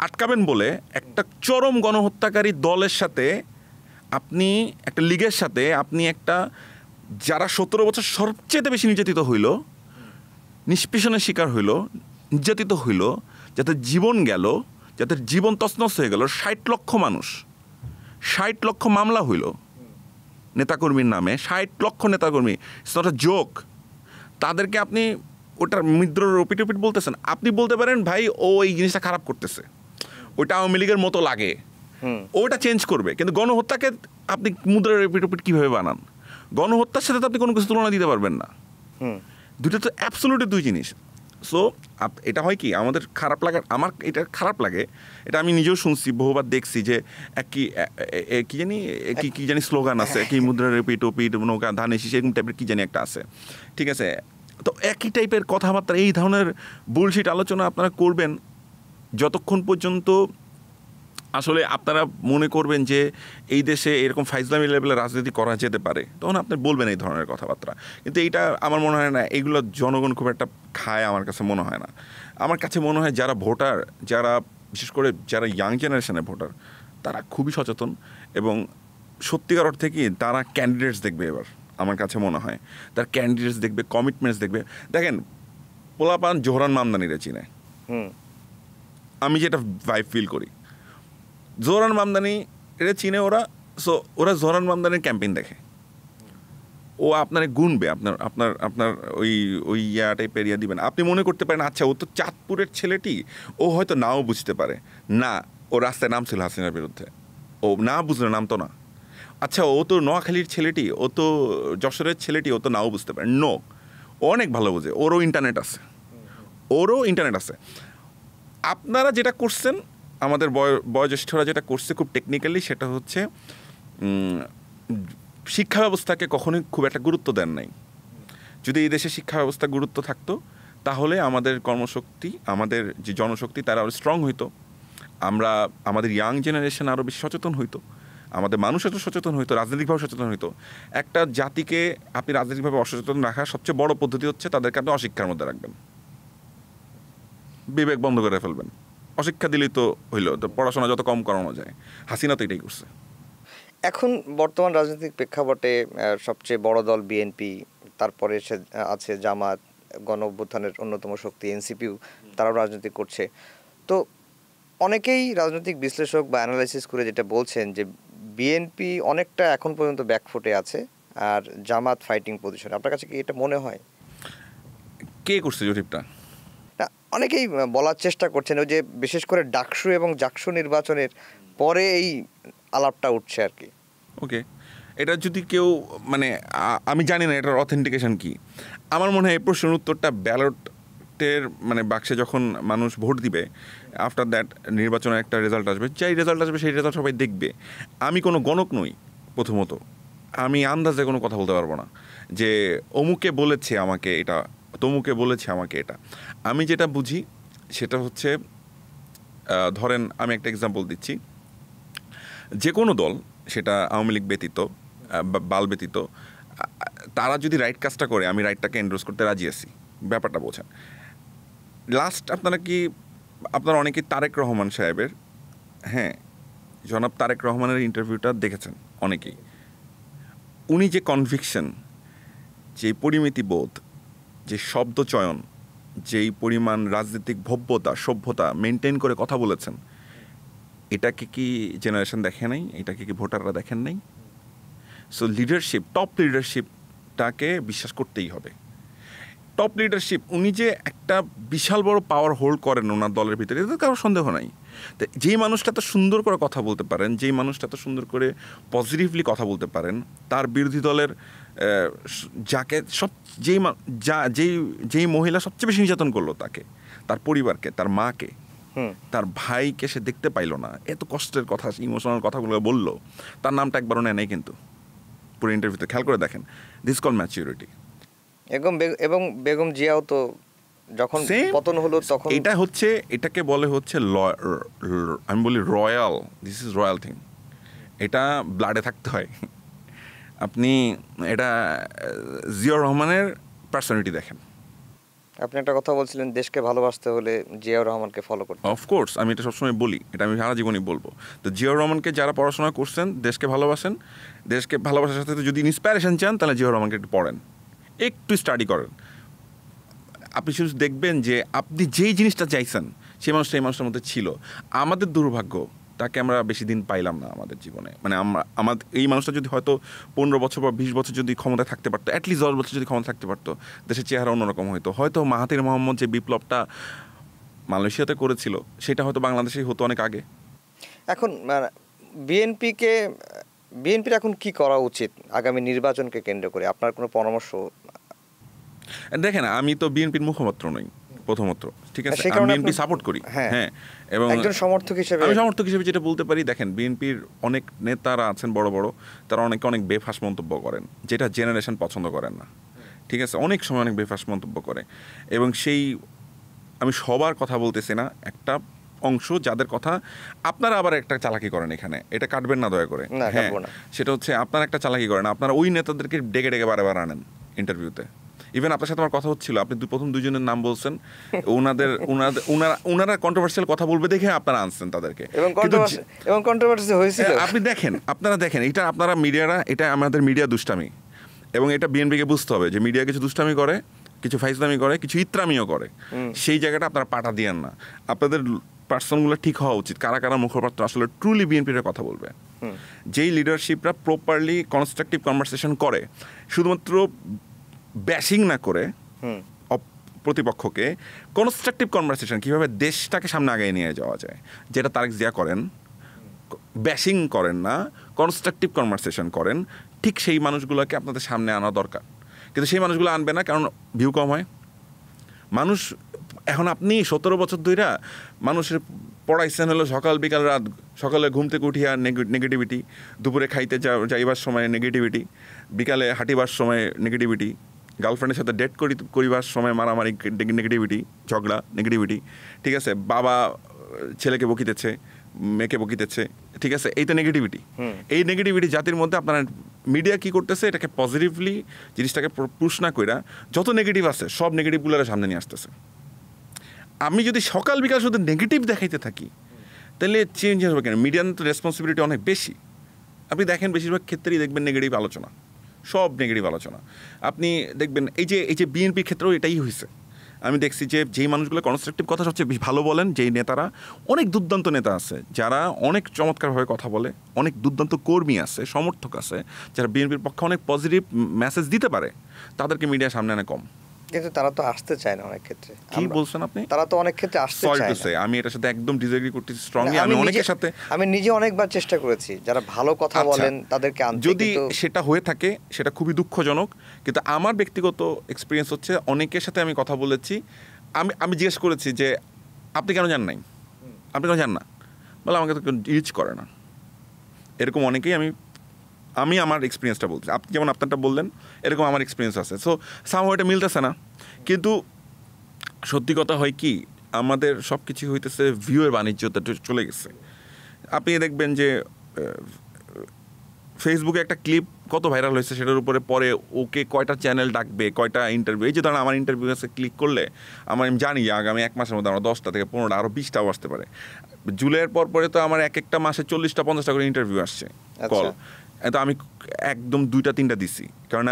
আটকাবেন বলে একটা চরম গণহত্যাকারী দলের সাথে, আপনি একটা লীগের সাথে, আপনি একটা যারা 17 বছর সবচেয়ে বেশি নির্যাতিত হইল, নিষ্পেষণের শিকার হইল, নির্যাতিত হইল, যাদের জীবন গেল, যাদের জীবন তছনছ হয়ে গেল, 60 লক্ষ মানুষ, 60 লক্ষ মামলা হইল নেতাকর্মীর নামে, 60 লক্ষ নেতাকর্মী, ইটস নট আ জোক। তাদেরকে আপনি ওটার মিদ্রর ওপিট ওপিট বলতেছেন। আপনি বলতে পারেন ভাই ও এই জিনিসটা খারাপ করতেছে, ওইটা আওয়ামী লীগের মতো লাগে, ওটা চেঞ্জ করবে, কিন্তু গণহত্যাকে আপনি মুদ্রার ওপিট ওপিট কীভাবে বানান? গণহত্যার সাথে তো আপনি কোনো কিছু তুলনা দিতে পারবেন না। দুটো তো অ্যাবসলিউটলি দুই জিনিস। সো এটা হয় কি, আমাদের খারাপ লাগার, আমার এটা খারাপ লাগে, এটা আমি নিজেও শুনছি, বহুবার দেখছি যে কি জানি স্লোগান আছে, কি মুদ্রার রিপিট ওপিট নৌকা ধানে শীষ, এরকম টাইপের কি জানি একটা আছে, ঠিক আছে। তো একই টাইপের কথাবার্তা, এই ধরনের বুলশিট আলোচনা আপনারা করবেন যতক্ষণ পর্যন্ত আসলে আপনারা মনে করবেন যে এই দেশে এরকম ফাইজলামি লেভেলের রাজনীতি করা যেতে পারে, তখন আপনি বলবেন এই ধরনের কথাবার্তা। কিন্তু এইটা আমার মনে হয় না এগুলো জনগণ খুব একটা খায়, আমার কাছে মনে হয় না। আমার কাছে মনে হয় যারা ভোটার, যারা বিশেষ করে যারা ইয়াং জেনারেশনের ভোটার, তারা খুবই সচেতন এবং সত্যিকার অর্থে কি তারা ক্যান্ডিডেটস দেখবে। এবার আমার কাছে মনে হয় তার ক্যান্ডিডেটস দেখবে, কমিটমেন্টস দেখবে। দেখেন পোলাপান জোহরান মামদানিরে চিনে, আমি যেটা ভাইব ফিল করি, জোহরান মামদানি এটা চিনে ওরা। সো ওরা জোহরান মামদানির ক্যাম্পেইন দেখে, ও আপনার গুনবে, আপনার আপনার আপনার ওই ওই টাইপের দিবেন। আপনি মনে করতে পারেন আচ্ছা ও তো চাঁদপুরের ছেলেটি, ও হয়তো নাও বুঝতে পারে না ও রাস্তায় নামছিল হাসিনার বিরুদ্ধে, ও না বুঝলে নামতো না। আচ্ছা ও তো নোয়াখালীর ছেলেটি, ও তো যশোরের ছেলেটি, ও তো নাও বুঝতে পারে। নো, ও অনেক ভালো বোঝে, ওরও ইন্টারনেট আছে। আপনারা যেটা করছেন, আমাদের বয়োজ্যেষ্ঠরা যেটা করছে খুব টেকনিক্যালি, সেটা হচ্ছে শিক্ষা ব্যবস্থাকে কখনোই খুব একটা গুরুত্ব দেন নাই। যদি এই দেশে শিক্ষা ব্যবস্থা গুরুত্ব থাকতো তাহলে আমাদের কর্মশক্তি, আমাদের যে জনশক্তি তারা আরও স্ট্রং হইতো, আমাদের ইয়াং জেনারেশন আরও বেশি সচেতন হইতো, আমাদের মানুষ এত সচেতন হইতো, রাজনৈতিকভাবে সচেতন হইতো। একটা জাতিকে আপনি রাজনৈতিকভাবে অসচেতন রাখার সবচেয়ে বড় পদ্ধতি হচ্ছে তাদেরকে আপনি অশিক্ষার মধ্যে রাখবেন, বিবেক বন্ধ করে ফেলবেন। অশিক্ষা দিলেই তো হইলো, তো পড়াশোনা যত কম করানো যায়। হাসিনা তো এটাই করছে। এখন বর্তমান রাজনৈতিক প্রেক্ষাপটে সবচেয়ে বড় দল বিএনপি, তারপরে আছে জামাত, গণ অভ্যুত্থানের অন্যতম শক্তি এনসিপিও, তারাও রাজনীতি করছে। তো অনেকেই রাজনৈতিক বিশ্লেষক বা অ্যানালাইসিস করে যেটা বলছেন যে বিএনপি অনেকটা এখন পর্যন্ত ব্যাকফুটে আছে আর জামাত ফাইটিং পজিশনে। আপনার কাছে কি এটা মনে হয়? কে করছে জরিপটা? না, অনেকেই বলার চেষ্টা করছেন ওই যে বিশেষ করে ডাকসু এবং জাকসু নির্বাচনের পরে এই আলাপটা উঠছে আর কি। ওকে, এটা যদি কেউ মানে আমি জানি না এটার অথেন্টিকেশন কি। আমার মনে হয় এই প্রশ্নের উত্তরটা ব্যালটের মানে বাক্সে যখন মানুষ ভোট দিবে, আফটার দ্যাট নির্বাচনের একটা রেজাল্ট আসবে, যেই রেজাল্ট আসবে সেই রেজাল্ট সবাই দেখবে। আমি কোনো গণক নই, প্রথমত আমি আন্দাজে কোনো কথা বলতে পারবো না যে অমুকে বলেছে আমাকে এটা, তমুকে বলেছে আমাকে এটা। আমি যেটা বুঝি সেটা হচ্ছে, ধরেন আমি একটা এক্সাম্পল দিচ্ছি, যে কোনো দল, সেটা আওয়ামী লীগ ব্যতীত, বাল ব্যতীত, তারা যদি রাইট কাজটা করে আমি রাইটটাকে এন্ডোর্স করতে রাজি আছি। ব্যাপারটা বোঝেন। লাস্ট আপনারা অনেকেই তারেক রহমান সাহেবের, হ্যাঁ, জনাব তারেক রহমানের ইন্টারভিউটা দেখেছেন অনেকেই। উনি যে কনভিকশন, যে পরিমিতিবোধ, যে শব্দচয়ন, যেই পরিমাণ রাজনৈতিক ভব্যতা, সভ্যতা মেনটেন করে কথা বলেছেন, এটাকে কি জেনারেশন দেখে নাই? এটাকে কি ভোটাররা দেখেন নাই? সো লিডারশিপ, টপ লিডারশিপটাকে বিশ্বাস করতেই হবে। টপ লিডারশিপ, উনি যে একটা বিশাল বড় পাওয়ার হোল্ড করেন ওনার দলের ভিতরে, এতে কারো সন্দেহ নাই। তো যেই মানুষটা এত সুন্দর করে কথা বলতে পারেন, যেই মানুষটা এত সুন্দর করে পজিটিভলি কথা বলতে পারেন, তার বিরোধী দলের যাকে যেই মহিলা সবচেয়ে বেশি নির্যাতন করলো তাকে, তার পরিবারকে, তার মাকে, তার ভাইকে সে দেখতে পাইলো না, এত কষ্টের কথা, ইমোশনাল কথাগুলো বললো, তার নামটা একবারও নেয় নাই কিন্তু পুরো ইন্টারভিউতে। খেয়াল করে দেখেন, দিস কল ম্যাচিউরিটি। এবং বেগম জিয়াও তো যখন পতন হলো তখন, এটা হচ্ছে, এটাকে বলে হচ্ছে আমি বলি royal, this is royal thing. এটা ব্লাডে থাকতে হয়। আপনি এটা জিয়াউর রহমানের পার্সোনালিটি দেখেন। আপনি একটা কথা বলছিলেন, দেশকে ভালোবাসতে হলে জিয়াউর রহমানকে ফলো করতে। অফকোর্স আমি এটা সবসময় বলি, এটা আমি সারা জীবনই বলবো। তো জিয়াউর রহমানকে যারা পড়াশোনা করছেন, দেশকে ভালোবাসেন, দেশকে ভালোবাসার সাথে যদি ইন্সপিরেশন চান তাহলে জিয়াউর রহমানকে একটু পড়েন, একটু স্টাডি করেন। আপনি শুধু দেখবেন যে আপনি যেই জিনিসটা চাইছেন সেই মানুষটা এই মানুষটার মধ্যে ছিল। আমাদের দুর্ভাগ্য, তাকে আমরা বেশি দিন পাইলাম না আমাদের জীবনে। মানে আমাদের এই মানুষটা যদি হয়তো 15 বছর বা 20 বছর যদি ক্ষমতায় থাকতে পারতো, অ্যাটলিস্ট 10 বছর যদি ক্ষমতা থাকতে পারতো, দেশের চেহারা অন্যরকম হতো। হয়তো মাহাথির মোহাম্মদ যে বিপ্লবটা মালয়েশিয়াতে করেছিল, সেটা হয়তো বাংলাদেশেই হতো অনেক আগে। এখন বিএনপির এখন কি করা উচিত আগামী নির্বাচনকে কেন্দ্র করে? আপনার কোনো পরামর্শ? দেখেন, আমি তো বিএনপির মুখপাত্র নই প্রথমত, ঠিক আছে? আমি বিএনপি সাপোর্ট করি, হ্যাঁ, এবং একজন সমর্থক হিসেবে আমি সমর্থক হিসেবে যেটা বলতে পারি, দেখেন বিএনপির অনেক নেতারা আছেন বড় বড়, তারা অনেক বেফাস মন্তব্য করেন, যেটা জেনারেশন পছন্দ করেন না, ঠিক আছে? অনেক সময় অনেক বেফাস মন্তব্য করে, এবং আমি সবার কথা বলতেছি না, একটা অংশ যাদের কথা আপনারা আবার একটা চালাকি করেন এখানে, এটা কাটবেন না দয়া করে। হ্যাঁ, সেটা হচ্ছে আপনারা একটা চালাকি করেন, আপনারা ওই নেতাদেরকে ডেকে বারে আনেন ইন্টারভিউতে। ইভেন আপনার সাথে আমার কথা হচ্ছিল, আপনি প্রথম দুজনের নাম বলছেন, ওনারা কন্ট্রোভার্সিয়াল কথা বলবে দেখে আপনারা আনছেন তাদেরকে, এবং কন্ট্রোভার্সি হয়েছিল। আপনারা দেখেন, এটা আপনারা মিডিয়ারা, এটা আমাদের মিডিয়া দুষ্টামি, এবং এটা বিএনপিকে বুঝতে হবে যে মিডিয়া কিছু দুষ্টামি করে, কিছু ফাইজলামি করে, কিছু ইত্রামিও করে। সেই জায়গাটা আপনারা পাটা দিয়েন না। আপনাদের পার্সনগুলো ঠিক হওয়া উচিত, কারা মুখপাত্র আসলে ট্রুলি বিএনপির কথা বলবে। যেই লিডারশিপরা প্রপারলি কনস্ট্রাকটিভ কনভারসেশন করে, শুধুমাত্র ব্যাশিং না করে প্রতিপক্ষকে, কনস্ট্রাকটিভ কনভারসেশন কীভাবে দেশটাকে সামনে আগায় নিয়ে যাওয়া যায়, যেটা তারেক জিয়া করেন। ব্যাশিং করেন না, কনস্ট্রাকটিভ কনভারসেশন করেন, ঠিক সেই মানুষগুলোকে আপনাদের সামনে আনা দরকার। কিন্তু সেই মানুষগুলো আনবে না, কারণ ভিউ কম হয় মানুষ। এখন আপনি 17 বছর ধরে মানুষের পড়াইছেন হলো সকাল বিকাল রাত, সকালে ঘুম থেকে উঠিয়া নেগেটিভিটি, দুপুরে খাইতে যাইবার সময় নেগেটিভিটি, বিকালে হাঁটিবার সময় নেগেটিভিটি, গার্লফ্রেন্ডের সাথে ডেট করিবার সময় মারামারি নেগেটিভিটি, ঝগড়া নেগেটিভিটি, ঠিক আছে, বাবা ছেলেকে বকিতেছে, মেয়েকে বকিতেছে, ঠিক আছে, এই তো নেগেটিভিটি। এই নেগেটিভিটি জাতির মধ্যে আপনারা মিডিয়া কি করতেছে, এটাকে পজিটিভলি জিনিসটাকে পুশ না কইরা যত নেগেটিভ আছে সব নেগেটিভগুলোর সামনে নিয়ে আসতেছে। আমি যদি সকাল বিকাল শুধু নেগেটিভ দেখাইতে থাকি তাহলে চেঞ্জ হবে কেন? মিডিয়ার তো রেসপন্সিবিলিটি অনেক বেশি। আপনি দেখেন বেশিরভাগ ক্ষেত্রেই দেখবেন নেগেটিভ আলোচনা, সব নেগেটিভ আলোচনা। আপনি দেখবেন এই যে বিএনপির ক্ষেত্রেও এটাই হয়েছে। আমি দেখছি যে যেই মানুষগুলো কনস্ট্রাকটিভ কথা সবচেয়ে বেশি ভালো বলেন, যেই নেতারা, অনেক দুর্দান্ত নেতা আছে যারা অনেক চমৎকারভাবে কথা বলে, অনেক দুর্দান্ত কর্মী আছে, সমর্থক আছে যারা বিএনপির পক্ষে অনেক পজিটিভ মেসেজ দিতে পারে, তাদেরকে মিডিয়ার সামনে আনা কম। কিন্তু তারা তো আসতে চায় না অনেক ক্ষেত্রে। কি বলছেন আপনি? তারা তো অনেক ক্ষেত্রে আসতে চায় না। আমি এটার সাথে একদম ডিসএগ্রি করতেছি স্ট্রংলি। আমি নিজে অনেকবার চেষ্টা করেছি যারা ভালো কথা বলেন তাদেরকে আনতে। যদি সেটা হয়ে থাকে সেটা খুবই দুঃখজনক, কিন্তু আমার ব্যক্তিগত এক্সপিরিয়েন্স হচ্ছে অনেকের সাথে আমি কথা বলেছি, আমি জিজ্ঞেস করেছি যে আপনি কেন জান নাই, আপনি কেন জান না, বলে আমাকে তো রিচ করে না। এরকম অনেকেই আমি আমার এক্সপিরিয়েন্সটা বলছি, আপনি যেমন আপনারটা বললেন এরকম আমার এক্সপিরিয়েন্স আছে। সো সামহাও এটা মিলতেছে না। কিন্তু সত্যি কথা হয় কি, আমাদের সব কিছু হইতেছে ভিউয়ের বাণিজ্যতে চলে গেছে। আপনি দেখবেন যে ফেসবুকে একটা ক্লিপ কত ভাইরাল হয়েছে, সেটার উপরে পরে ওকে কয়টা চ্যানেল ডাকবে, কয়টা ইন্টারভিউ। এই যে ধরেন আমার ইন্টারভিউ আছে, ক্লিক করলে আমি জানি যে আগামী 1 মাসের মধ্যে আমার 10টা থেকে 15টা আরও 20টাও আসতে পারে। জুলাইয়ের পরে তো আমার একটা মাসে 40টা 50টা করে ইন্টারভিউ আসছে, কল। তো আমি একদম 2টা 3টা দিছি, কারণ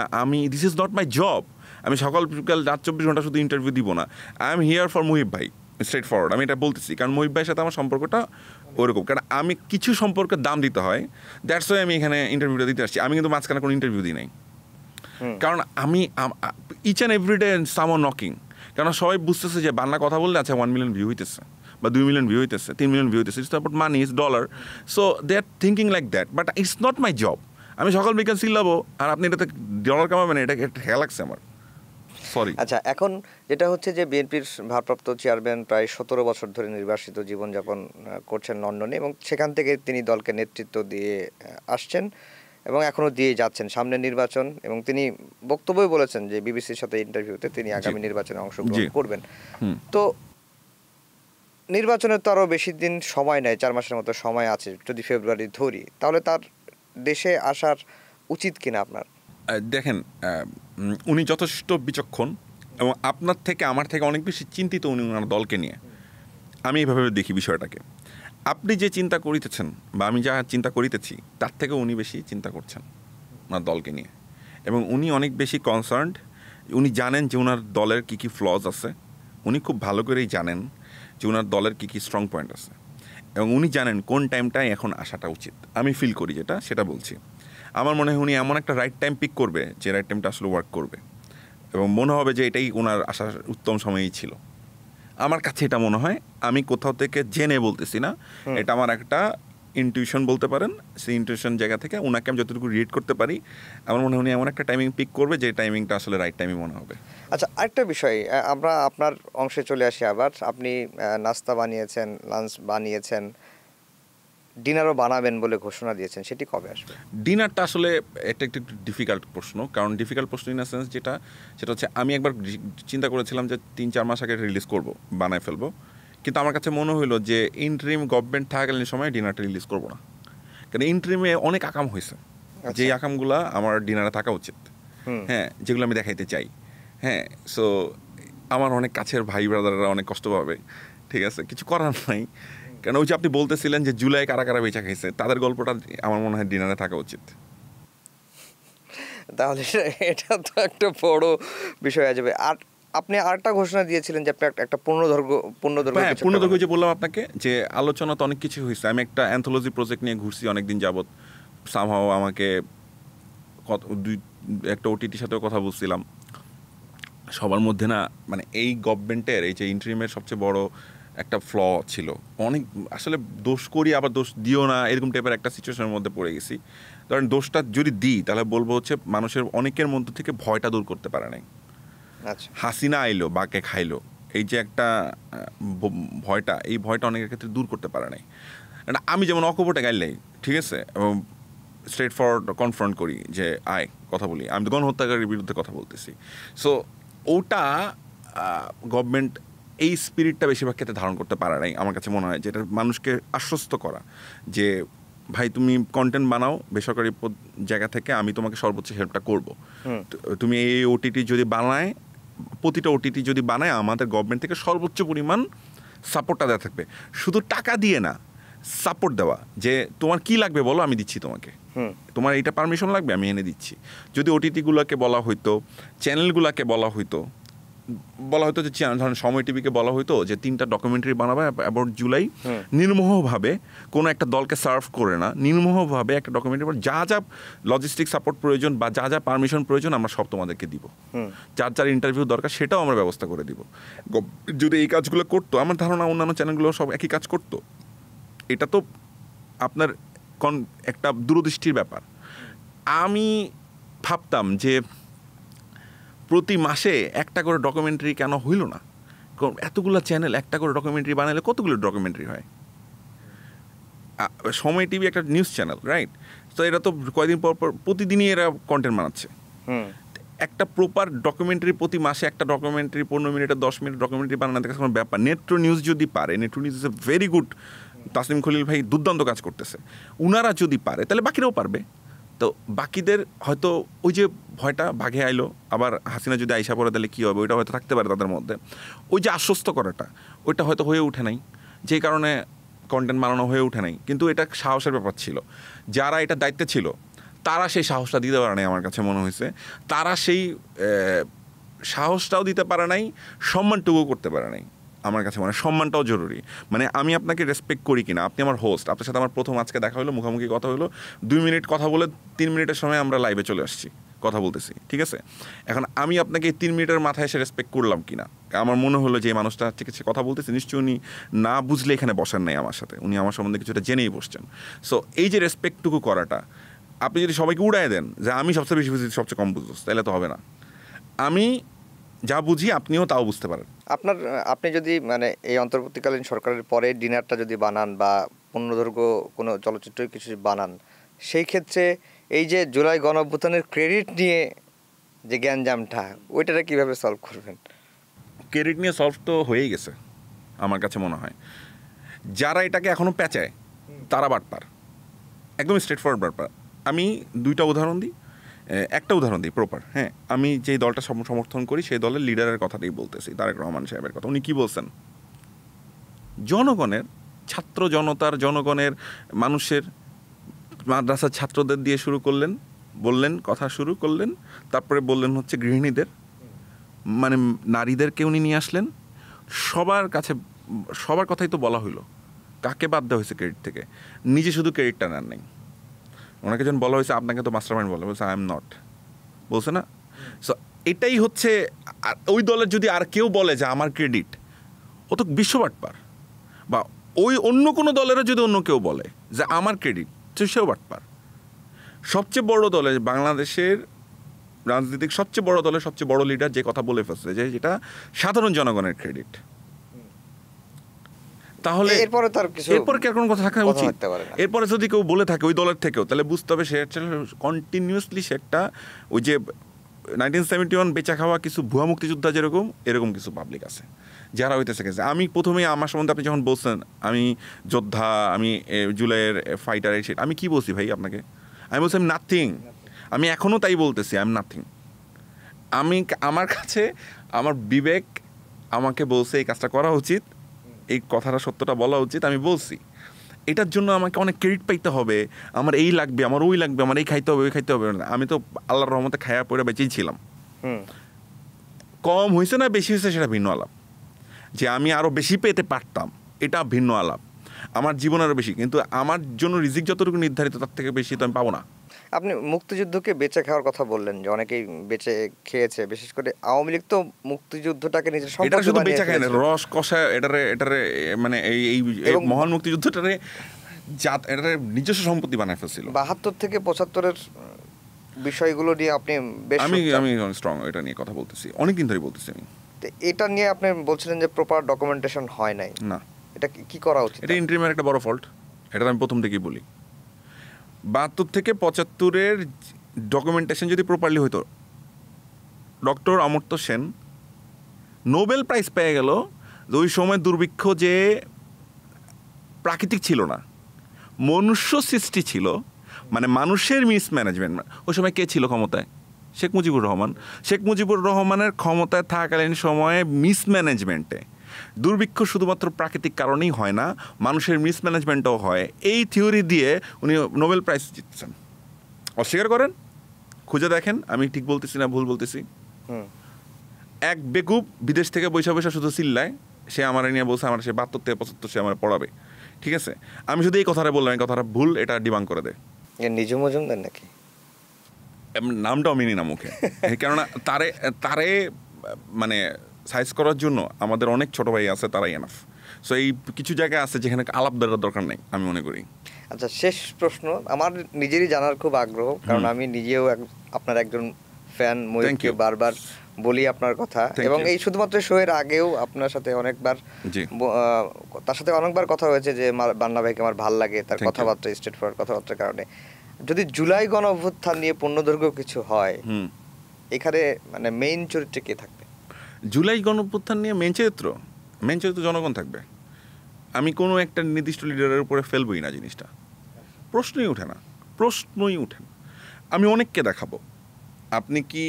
this is not my job. আমি সকাল বিকাল রাত 24 ঘন্টা শুধু ইন্টারভিউ দিব না। I am here for Muhib ভাই, স্ট্রেট ফরওয়ার্ড আমি এটা বলতেছি, কারণ মুহিব ভাইয়ের সাথে আমার সম্পর্কটা ওরকম। কারণ আমি কিছু সম্পর্কের দাম দিতে হয়, দ্যাটস ওয়াই আমি এখানে ইন্টারভিউটা দিতে আসছি। আমি কিন্তু মাঝখানে কোনো ইন্টারভিউ দিই নাই, কারণ আমি each and every day someone knocking. কারণ সবাই বুঝতেছে যে বাংলা কথা বললে আচ্ছা 1 মিলিয়ন ভিউ হইতেছে, বা 2 মিলিয়ন ভিউ হইতেছে, 3 মিলিয়ন ভিউ হইতেছে, it's about money, it's dollar. So they are thinking like that, but it's not my job. আমি সকাল বিকাল চিল্লাবো আর আপনি এটাতে ডলার কামাবেন, এটা খেয়াল লাগছে আমার। সরি। আচ্ছা, এখন যেটা হচ্ছে যে বিএনপির ভারপ্রাপ্ত চেয়ারম্যান প্রায় 17 বছর ধরে নির্বাসিত জীবনযাপন করছেন লন্ডনে, এবং সেখান থেকে তিনি দলকে নেতৃত্ব দিয়ে আসছেন এবং এখনও দিয়ে যাচ্ছেন। সামনে নির্বাচন, এবং তিনি বক্তব্যই বলেছেন যে বিবিসির সাথে ইন্টারভিউতে তিনি আগামী নির্বাচনে অংশগ্রহণ করবেন। তো নির্বাচনের তো আরও বেশি দিন সময় নেই, 4 মাসের মতো সময় আছে। যদি ফেব্রুয়ারি ধরি, তাহলে তার দেশে আসার উচিত কিনা আপনার? দেখেন, উনি যথেষ্ট বিচক্ষণ এবং আপনার থেকে আমার থেকে অনেক বেশি চিন্তিত উনি ওনার দলকে নিয়ে। আমি এইভাবে দেখি বিষয়টাকে। আপনি যে চিন্তা করিতেছেন বা আমি যা চিন্তা করিতেছি তার থেকে উনি বেশি চিন্তা করছেন ওনার দলকে নিয়ে, এবং উনি অনেক বেশি কনসার্নড। উনি জানেন যে ওনার দলের কী কী ফ্লজ আছে, উনি খুব ভালো করেই জানেন যে ওনার দলের কী কী স্ট্রং পয়েন্ট আছে, এবং উনি জানেন কোন টাইমটায় এখন আসাটা উচিত। আমি ফিল করি সেটা বলছি। আমার মনে হয় উনি এমন একটা রাইট টাইম পিক করবে যে রাইট টাইমটা আসলে ওয়ার্ক করবে, এবং মনে হবে যে এটাই ওনার আসার উত্তম সময়ই ছিল। আমার কাছে এটা মনে হয়। আমি কোথাও থেকে জেনে বলতেছি না, এটা আমার একটা ইনটিউশন বলতে পারেন। সেই ইনটিউশন জায়গা থেকে ওনাকে আমি যতটুকু রিড করতে পারি, আমার মনে হয় উনি এমন একটা টাইমিং পিক করবে যে টাইমিংটা আসলে রাইট টাইমই মনে হবে। আচ্ছা, আরেকটা বিষয়, আমরা আপনার অংশে চলে আসি আবার। আপনি নাস্তা বানিয়েছেন, লাঞ্চ বানিয়েছেন, ডিনারও বানাবেন বলে ঘোষণা দিয়েছেন, সেটি কবে আসবে? ডিনারটা আসলে এটা একটু ডিফিকাল্ট প্রশ্ন, কারণ ডিফিকাল্ট প্রশ্ন ইন দ্য সেন্স সেটা হচ্ছে আমি একবার চিন্তা করেছিলাম যে 3-4 মাস আগে রিলিজ করব, বানায় ফেলবো, কিন্তু আমার কাছে মনে হলো যে ইন্টারিম গভর্নমেন্ট থাকাকালীন সময় ডিনারটা রিলিজ করবো না, কারণ ইন্টারিমে অনেক আকাম হয়েছে, যেই আকামগুলো আমার ডিনারে থাকা উচিত, হ্যাঁ, যেগুলো আমি দেখাইতে চাই। হ্যাঁ, সো আমার অনেক কাছের ভাই ব্রাদাররা অনেক কষ্ট পাবে, ঠিক আছে, কিছু করার নাই। কারণ ওই যে আপনি বলতেছিলেন যে জুলাই কারা কারা বেচা খাইছে, তাদের গল্পটা আমার মনে হয় ডিনারে থাকা উচিত। তাহলে এটা তো একটা বড় বিষয় হয়ে যাবে। আর আপনি আরেকটা ঘোষণা দিয়েছিলেন যে আপনি একটা পূর্ণদৈর্ঘ্য যে বললাম আপনাকে যে আলোচনা তো অনেক কিছু হয়েছে। আমি একটা অ্যান্থোলজি প্রজেক্ট নিয়ে ঘুরছি অনেকদিন যাবত, সামহাও আমাকে একটা ওটিটির সাথেও কথা বলছিলাম, সবার মধ্যে না মানে এই গভর্নমেন্টের এই যে ইন্টারিমের সবচেয়ে বড় একটা ফ্ল ছিল, অনেক আসলে দোষ করি আবার দোষ দিও না এরকম টাইপের একটা সিচুয়েশনের মধ্যে পড়ে গেছি। ধরেন দোষটা যদি দিই তাহলে বলবো হচ্ছে মানুষের অনেকের মধ্যে থেকে ভয়টা দূর করতে পারে নাই। আচ্ছা, হাসিনা আইলো বাকে খাইলো, এই যে একটা ভয়টা, এই ভয়টা অনেকের ক্ষেত্রে দূর করতে পারে নাই। আমি যেমন অকপটে গাইলেই ঠিক আছে, এবং স্ট্রেট ফরওয়ার্ড কনফ্রন্ট করি যে আয় কথা বলি, আমি তো গণহত্যাকারীর বিরুদ্ধে কথা বলতেছি। সো ওটা গভর্নমেন্ট এই স্পিরিটটা বেশিরভাগ ক্ষেত্রে ধারণ করতে পারে নাই আমার কাছে মনে হয়, যেটা মানুষকে আশ্বস্ত করা যে ভাই তুমি কন্টেন্ট বানাও বেসরকারি জায়গা থেকে, আমি তোমাকে সর্বোচ্চ হেল্পটা করবো। তুমি এই ওটিটি যদি বানায়, প্রতিটা ওটিটি যদি বানায় আমাদের গভর্নমেন্ট থেকে সর্বোচ্চ পরিমাণ সাপোর্টটা দেওয়া থাকবে। শুধু টাকা দিয়ে না, সাপোর্ট দেওয়া, যে তোমার কি লাগবে বলো আমি দিচ্ছি তোমাকে, তোমার এইটা পারমিশন লাগবে আমি এনে দিচ্ছি। যদি ওটিটিগুলোকে বলা হইতো, চ্যানেলগুলোকে বলা হতো যে ধরেন সময় টিভিকে বলা হইতো যে 3টা ডকুমেন্টারি বানাবে অ্যাবাউট জুলাই, নির্মোহভাবে কোনো একটা দলকে সার্ভ করে না, নির্মোহভাবে একটা ডকুমেন্টারি, যা যা লজিস্টিক সাপোর্ট প্রয়োজন বা যা যা পারমিশন প্রয়োজন আমরা সব তোমাদেরকে দিব, যার ইন্টারভিউ দরকার সেটাও আমরা ব্যবস্থা করে দিব। যদি এই কাজগুলো করতো, আমার ধারণা অন্যান্য চ্যানেলগুলো সব একই কাজ করতো। এটা তো আপনার একটা দূরদৃষ্টির ব্যাপার। আমি ভাবতাম যে প্রতি মাসে একটা করে ডকুমেন্টারি কেন হইল না, কারণ এতগুলো চ্যানেল একটা করে ডকুমেন্টারি বানালে কতগুলো ডকুমেন্টারি হয়। সময় টিভি একটা নিউজ চ্যানেল, রাইট? তো এরা তো কয়েকদিন পর পর প্রতিদিনই এরা কন্টেন্ট বানাচ্ছে। একটা প্রপার ডকুমেন্টারি প্রতি মাসে একটা ডকুমেন্টারি 15 মিনিটের 10 মিনিট ডকুমেন্টারি বানানোর কাছে কোনো ব্যাপার। নেট্রো নিউজ যদি পারে, নেট্রো news is a very good, Taslim Khalil ভাই দুর্দান্ত কাজ করতেছে, উনারা যদি পারে তাহলে বাকিরাও পারবে। তো বাকিদের হয়তো ওই যে ভয়টা বাঘে আইলো, আবার হাসিনা যদি আইসা পড়ে তাহলে কী হবে, ওইটা হয়তো থাকতে পারে তাদের মধ্যে। ওই যে আশ্বস্ত করাটা, ওইটা হয়তো হয়ে ওঠে নাই, যেই কারণে কন্টেন্ট বানানো হয়ে ওঠে নাই। কিন্তু এটা সাহসের ব্যাপার ছিল, যারা এটা দায়িত্বে ছিল তারা সেই সাহসটা দিতে পারে নাই। আমার কাছে মনে হয়েছে তারা সেই সাহসটাও দিতে পারে নাই, সম্মানটুকু করতে পারে নাই। আমার কাছে মানে সম্মানটাও জরুরি। মানে আমি আপনাকে রেসপেক্ট করি কিনা, আপনি আমার হোস্ট, আপনার সাথে আমার প্রথম আজকে দেখা হলো, মুখোমুখি কথা হলো, 2 মিনিট কথা বলে 3 মিনিটের সময় আমরা লাইভে চলে আসছি, কথা বলতেছি, ঠিক আছে? এখন আমি আপনাকে 3 মিনিটের মাথায় এসে রেসপেক্ট করলাম কিনা, আমার মনে হলো যে এই মানুষটা ঠিক আছে কথা বলতেছে, নিশ্চয়ই উনি না বুঝলে এখানে বসেন নাই আমার সাথে, উনি আমার সম্বন্ধে কিছুটা জেনেই বসছেন। সো এই যে রেসপেক্টটুকু করাটা, আপনি যদি সবাইকে উড়াই দেন যে আমি সবচেয়ে বেশি বুঝি সবচেয়ে কম বুঝতে, তাহলে তো হবে না। আমি যা বুঝি আপনিও তাও বুঝতে পারেন। আপনি যদি মানে এই অন্তর্বর্তীকালীন সরকারের পরে ডিনারটা যদি বানান বা পূর্ণদৈর্ঘ্য কোনো চলচ্চিত্র কিছু বানান, সেই ক্ষেত্রে এই যে জুলাই গণঅভ্যুত্থানের ক্রেডিট নিয়ে যে জ্ঞানজামটা, ওইটাটা কীভাবে সলভ করবেন? ক্রেডিট নিয়ে সলভ তো হয়েই গেছে আমার কাছে মনে হয়। যারা এটাকে এখনও পেঁচায় তারা বাটপার, একদম স্ট্রেট ফরওয়ার্ড বাটপার। আমি 2টা উদাহরণ দিই, একটা উদাহরণ দিই প্রপার। হ্যাঁ, আমি যেই দলটা সমর্থন করি সেই দলের লিডারের কথাটাই বলতেছি, তারেক রহমান সাহেবের কথা। উনি কী বলছেন? জনগণের, ছাত্র জনতার, জনগণের, মানুষের, মাদ্রাসার ছাত্রদের দিয়ে শুরু করলেন, বললেন, কথা শুরু করলেন, তারপরে বললেন হচ্ছে গৃহিণীদের, মানে নারীদেরকে উনি নিয়ে আসলেন। সবার কাছে সবার কথাই তো বলা হইলো, কাকে বাদ দেওয়া হয়েছে ক্রেডিট থেকে? নিজে শুধু ক্রেডিটটা নেন নাই। ওনাকে যখন বলা হয়েছে আপনাকে তো মাস্টারমাইন্ড বলছে আই এম নট, বলছে না? সো এটাই হচ্ছে, ওই দলের যদি আর কেউ বলে যে আমার ক্রেডিট, ও তো বিশ্ববাটপার। বা ওই অন্য কোনো দলেরও যদি অন্য কেউ বলে যে আমার ক্রেডিট, সেও বাটপার। সবচেয়ে বড় দলের, বাংলাদেশের রাজনীতিক সবচেয়ে বড় দলের সবচেয়ে বড় লিডার যে কথা বলে ফেলছে যে যেটা সাধারণ জনগণের ক্রেডিট, তাহলে এরপরে কি আর কোনো কথা থাকা উচিত? এরপরে যদি কেউ বলে থাকে ওই দলের থেকেও, তাহলে বুঝতে হবে সে কন্টিনিউয়াসলি সে একটা ওই যে 1971 বেচা খাওয়া কিছু ভুয়া মুক্তিযোদ্ধা যেরকম, এরকম কিছু পাবলিক আছে যারা হইতেছে গেছে। আমি প্রথমেই আমার সম্বন্ধে আপনি যখন বলছেন আমি যোদ্ধা, আমি জুলাইয়ের ফাইটার, এই আমি কি বলছি ভাই আপনাকে? আমি বলছি আমি নাথিং। আমি এখনও তাই বলতেছি, আই এম নাথিং। আমার কাছে আমার বিবেক আমাকে বলছে এই কাজটা করা উচিত, এই কথাটা সত্যটা বলা উচিত, আমি বলছি। এটার জন্য আমাকে অনেক ক্রেডিট পাইতে হবে, আমার এই লাগবে, আমার ওই লাগবে, আমার এই খাইতে হবে, ওই খাইতে হবে না। আমি তো আল্লাহর রহমতে খায়া পড়ে বেঁচেই ছিলাম। কম হয়েছে না বেশি হয়েছে সেটা ভিন্ন আলাপ, যে আমি আরও বেশি পেতে পারতাম এটা ভিন্ন আলাপ। আমার জীবন আরও বেশি, কিন্তু আমার জন্য রিজিক যতটুকু নির্ধারিত তার থেকে বেশি তো আমি পাবো না। আপনি মুক্তিযুদ্ধকে বেঁচে খাওয়ার কথা বললেন যে অনেকেই বেঁচে খেয়েছে, বিশেষ করে আওয়ামী লীগ তো মুক্তিযুদ্ধটাকে নিজের এটা সম্পদ শুধু বানিয়ে বেচা খায় না, ফেলেছিল। রস কষা এটারে এটারে মানে এই এবং মহান মুক্তিযুদ্ধটারে এটারে নিজস্ব সম্পত্তি বানায় ফেলছিল। 72 থেকে 75-এর বিষয়গুলো নিয়ে আপনি বেশ আমি সোচ্চার। আমি স্ট্রং এটা নিয়ে কথা বলতেছি, অনেকদিন ধরে বলতেছি আমি। তো এটা নিয়ে আপনি বলছিলেন যে প্রপার ডকুমেন্টেশন হয় নাই, না, এটা কি করা উচিত? এটা ইন্টারিমের একটা বড় ফল্ট, এটা আমি প্রথম থেকেই বলি। 72 থেকে 75-এর ডকুমেন্টেশন যদি প্রপারলি হইতো, doctor Amartya Sen Nobel prize পেয়ে গেল। ওই সময় দুর্ভিক্ষ যে প্রাকৃতিক ছিল না, মনুষ্য সৃষ্টি ছিল, মানে মানুষের মিসম্যানেজমেন্ট। ওই সময় কে ছিল ক্ষমতায়? শেখ মুজিবুর রহমান। শেখ মুজিবুর রহমানের ক্ষমতায় থাকাকালীন সময়ে মিসম্যানেজমেন্টে দুর্ভিক্ষ শুধুমাত্র প্রাকৃতিক কারণেই হয় না, মানুষের মিসম্যানেজমেন্টও হয়। এই থিওরি দিয়ে উনি নোবেল প্রাইজ জিতছেন। অস্বীকার করেন, খুঁজে দেখেন আমি ঠিক বলতেছি না ভুল বলতেছি। এক বেকুব বিদেশ থেকে বৈশা বৈশা শুধু চিল্লায়, সে আমার নিয়ে বলছে আমার সে 72 থেকে 75 সে আমার পড়াবে। ঠিক আছে, আমি শুধু এই কথাটা বললাম, এই কথাটা ভুল, এটা ডিবাং করে দেয়। নিজু মজুমদার নাকি? নামটাও মিনি না মুখে, কেননা তারে তারে মানে সাইজ করার জন্য আমাদের অনেক ছোট ভাই আছে, তারাই এনাফ। সো এই কিছু জায়গায় আছে যেখানে আলাপ দেওয়ার দরকার নেই, আমি মনে করি। আচ্ছা, শেষ প্রশ্ন আমার নিজেরই জানার খুব আগ্রহ, কারণ আমি নিজেও আপনার একজন ফ্যান। ময়ূরকে বারবার বলি আপনার কথা, এবং এই শুধুমাত্র শোয়ের আগেও আপনার সাথে অনেকবার, তার সাথে অনেকবার কথা হয়েছে যে বান্না ভাইকে আমার ভাল লাগে, তার কথাবার্তা, স্ট্রেট ফরওয়ার্ড কথাবার্তার কারণে। যদি জুলাই গণ অভ্যুত্থান নিয়ে পূর্ণদৈর্ঘ্য কিছু হয়, এখানে মানে মেইন চরিত্রে কে থাকবে? জুলাই গণ অভ্যুত্থান নিয়ে মেইন চরিত্র জনগণ থাকবে। আমি কোনো একটা নির্দিষ্ট লিডারের উপরে ফেলবই না, জিনিসটা প্রশ্নই ওঠে না। আমি অনেককে দেখাবো। আপনি কি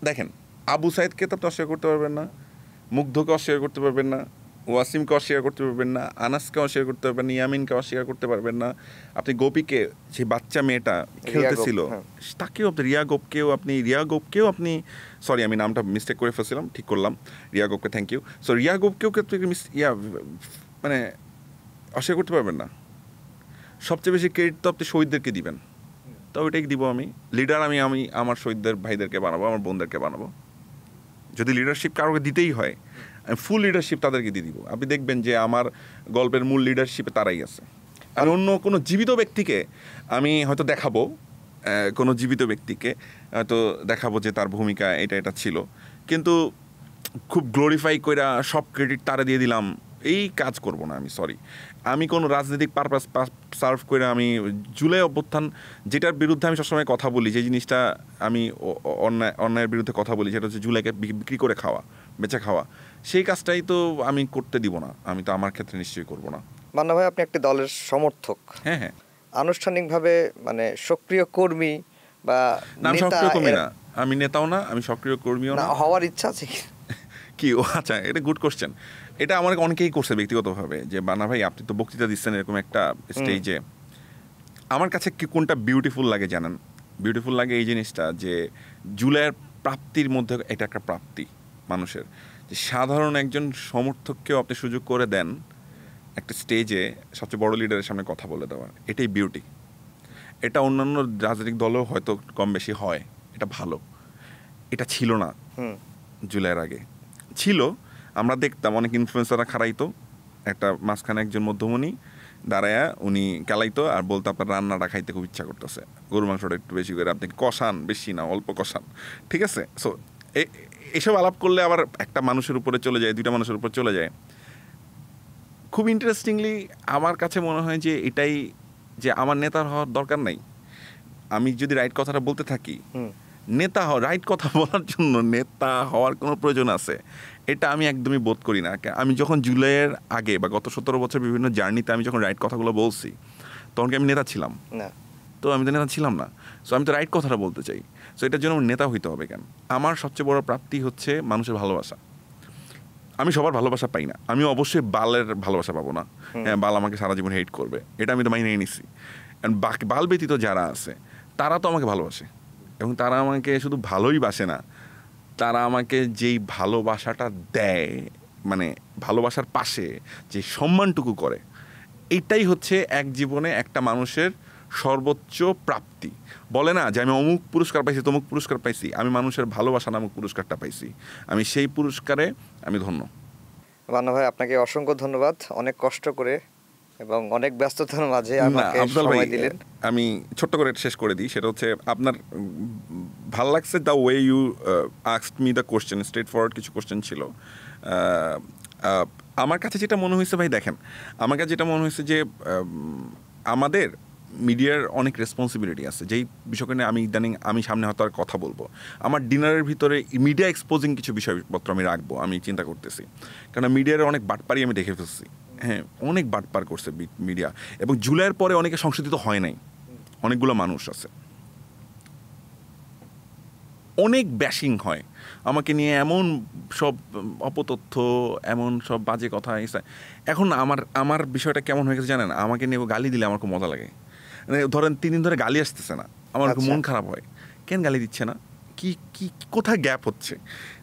দেখেন, আবু সাইদকে তো অস্বীকার করতে পারবেন না, মুগ্ধকে অস্বীকার করতে পারবেন না, ওয়াসিমকে অস্বীকার করতে পারবেন না, আনাসকে অস্বীকার করতে পারবেন না, ইয়ামিনকে অস্বীকার করতে পারবেন না। আপনি গোপীকে, যে বাচ্চা মেয়েটা খেলতেছিল, তাকেও আপনি রিয়া গোপকেও আপনি সরি আমি নামটা মিস্টেক করে ফেলছিলাম, ঠিক করলাম, রিয়া গোপকে, থ্যাংক ইউ। সো রিয়া গোপকেও মানে অস্বীকার করতে পারবেন না। সবচেয়ে বেশি ক্রেডিট তো আপনি শহীদদেরকে দিবেন, তো ওইটাই দিব আমি। লিডার আমি আমার শহীদদের ভাইদেরকে বানাবো, আমার বোনদেরকে বানাবো। যদি লিডারশিপ কারোকে দিতেই হয়, আমি ফুল লিডারশিপ তাদেরকে দিয়ে দিব। আপনি দেখবেন যে আমার গল্পের মূল লিডারশিপে তারাই আছে। আমি অন্য কোনো জীবিত ব্যক্তিকে আমি হয়তো দেখাবো, কোনো জীবিত ব্যক্তিকে হয়তো দেখাবো যে তার ভূমিকা এটা ছিল, কিন্তু খুব গ্লোরিফাই করে সব ক্রেডিট তারা দিয়ে দিলাম, এই কাজ করব না আমি। সরি, আমি কোনো রাজনৈতিক পারপাস সার্ভ করে আমি জুলাই অভ্যুত্থান, যেটার বিরুদ্ধে আমি সবসময় কথা বলি, যে জিনিসটা আমি অন্যায়ের বিরুদ্ধে কথা বলি, সেটা হচ্ছে জুলাইকে বিক্রি করে খাওয়া, বেচে খাওয়া, সেই কাজটাই তো আমি করতে দিব না। আমি তো আমার ক্ষেত্রে নিশ্চয়ই করব না। মান্না ভাই, আপনি একটি দলের সমর্থক। হ্যাঁ, আনুষ্ঠানিকভাবে মানে সক্রিয় কর্মী বা সক্রিয় কর্মী না, আমি নেতাও না, আমি সক্রিয় কর্মীও না। হওয়ার ইচ্ছা আছে কি? ও আচ্ছা, এটা গুড কোশ্চেন। এটা আমার অনেকেই করছে ব্যক্তিগতভাবে, যে বানা ভাই আপনি তো বক্তৃতা দিচ্ছেন এরকম একটা স্টেজে। আমার কাছে কি কোনটা বিউটিফুল লাগে জানেন? বিউটিফুল লাগে এই জিনিসটা যে জুলাইয়ের প্রাপ্তির মধ্যে এটা একটা প্রাপ্তি মানুষের, যে সাধারণ একজন সমর্থককেও আপনি সুযোগ করে দেন একটা স্টেজে সবচেয়ে বড় লিডারের সামনে কথা বলে দেওয়ার। এটাই বিউটি। এটা অন্যান্য রাজনৈতিক দলেও হয়তো কম বেশি হয়, এটা ভালো। এটা ছিল না জুলাইয়ের আগে। ছিল, আমরা দেখতাম অনেক ইনফ্লুয়েন্সাররা খাড়াইতো, একটা মাঝখানে একজন মধ্যমণি দাঁড়ায়া উনি কেলাইতো আর বলতো আপনার রান্নাটা খাইতে খুব ইচ্ছা করতেছে, গরু মাংসটা একটু বেশি করে আপনি কষান, বেশি না অল্প কষান, ঠিক আছে? সো এসব আলাপ করলে আবার একটা মানুষের উপরে চলে যায়, দুইটা মানুষের উপর চলে যায়। খুব ইন্টারেস্টিংলি আমার কাছে মনে হয় যে এটাই, যে আমার নেতার হওয়ার দরকার নাই। আমি যদি রাইট কথাটা বলতে থাকি, নেতা রাইট কথা বলার জন্য নেতা হওয়ার কোনো প্রয়োজন আছে, এটা আমি একদমই বোধ করি না। আমি যখন জুলাইয়ের আগে বা গত 17 বছর বিভিন্ন জার্নিতে আমি যখন রাইট কথাগুলো বলছি, তখন কি আমি নেতা ছিলাম না? তো আমি তো নেতা ছিলাম না। সো আমি তো রাইট কথাটা বলতে চাই। সো এটার জন্য নেতা হইতে হবে কেন? আমার সবচেয়ে বড় প্রাপ্তি হচ্ছে মানুষের ভালোবাসা। আমি সবার ভালোবাসা পাই না, আমি অবশ্যই বালের ভালোবাসা পাবো না। হ্যাঁ, বাল আমাকে সারা জীবন হেট করবে, এটা আমি তো মাইনে নিছি। বাকি বাল ব্যতীত যারা আছে তারা তো আমাকে ভালোবাসে, এবং তারা আমাকে শুধু ভালোই বাসে না, তারা আমাকে যেই ভালোবাসাটা দেয় মানে ভালোবাসার পাশে যে সম্মানটুকু করে, এইটাই হচ্ছে এক জীবনে একটা মানুষের সর্বোচ্চ প্রাপ্তি। বলে না যে আমি অমুক পুরস্কার পাইছি, তমুক পুরস্কার পাইছি, আমি মানুষের ভালোবাসা নামক পুরস্কারটা পাইছি। আমি সেই পুরস্কারে আমি ধন্য। বান্না ভাই, আপনাকে অসংখ্য ধন্যবাদ, অনেক কষ্ট করে এবং অনেক ব্যস্ততার মাঝে না আমাকে আফজাল ভাই, সময় দিলেন। আমি ছোট্ট করে শেষ করে দিই, সেটা হচ্ছে আপনার ভাল লাগছে the way you asked me the question, straightforward কিছু কোশ্চেন ছিল। আমার কাছে যেটা মনে হয়েছে ভাই, দেখেন, আমার কাছে যেটা মনে হয়েছে যে আমাদের মিডিয়ার অনেক রেসপন্সিবিলিটি আছে, যেই বিষয়টা নিয়ে আমি ইদানিং আমি সামনে হয়তো আর কথা বলবো। আমার ডিনারের ভিতরে মিডিয়া এক্সপোজিং কিছু বিষয়পত্র আমি রাখবো, আমি চিন্তা করতেছি, কারণ মিডিয়ার অনেক বাটপারি আমি দেখে ফেলছি। হ্যাঁ, অনেক বাটপার করছে মিডিয়া, এবং জুলাইয়ের পরে অনেকে সংশোধিত হয় নাই, অনেকগুলো মানুষ আছে, অনেক ব্যাশিং হয় আমাকে নিয়ে, এমন সব অপতথ্য, এমন সব বাজে কথা এসে। এখন আমার বিষয়টা কেমন হয়ে গেছে জানেন, আমাকে নিয়ে গালি দিলে আমার খুব মজা লাগে। মানে ধরেন 3 দিন ধরে গালি আসতেছে না, আমার খুব মন খারাপ হয়, কেন গালি দিচ্ছে না, কি কি কোথায় গ্যাপ হচ্ছে,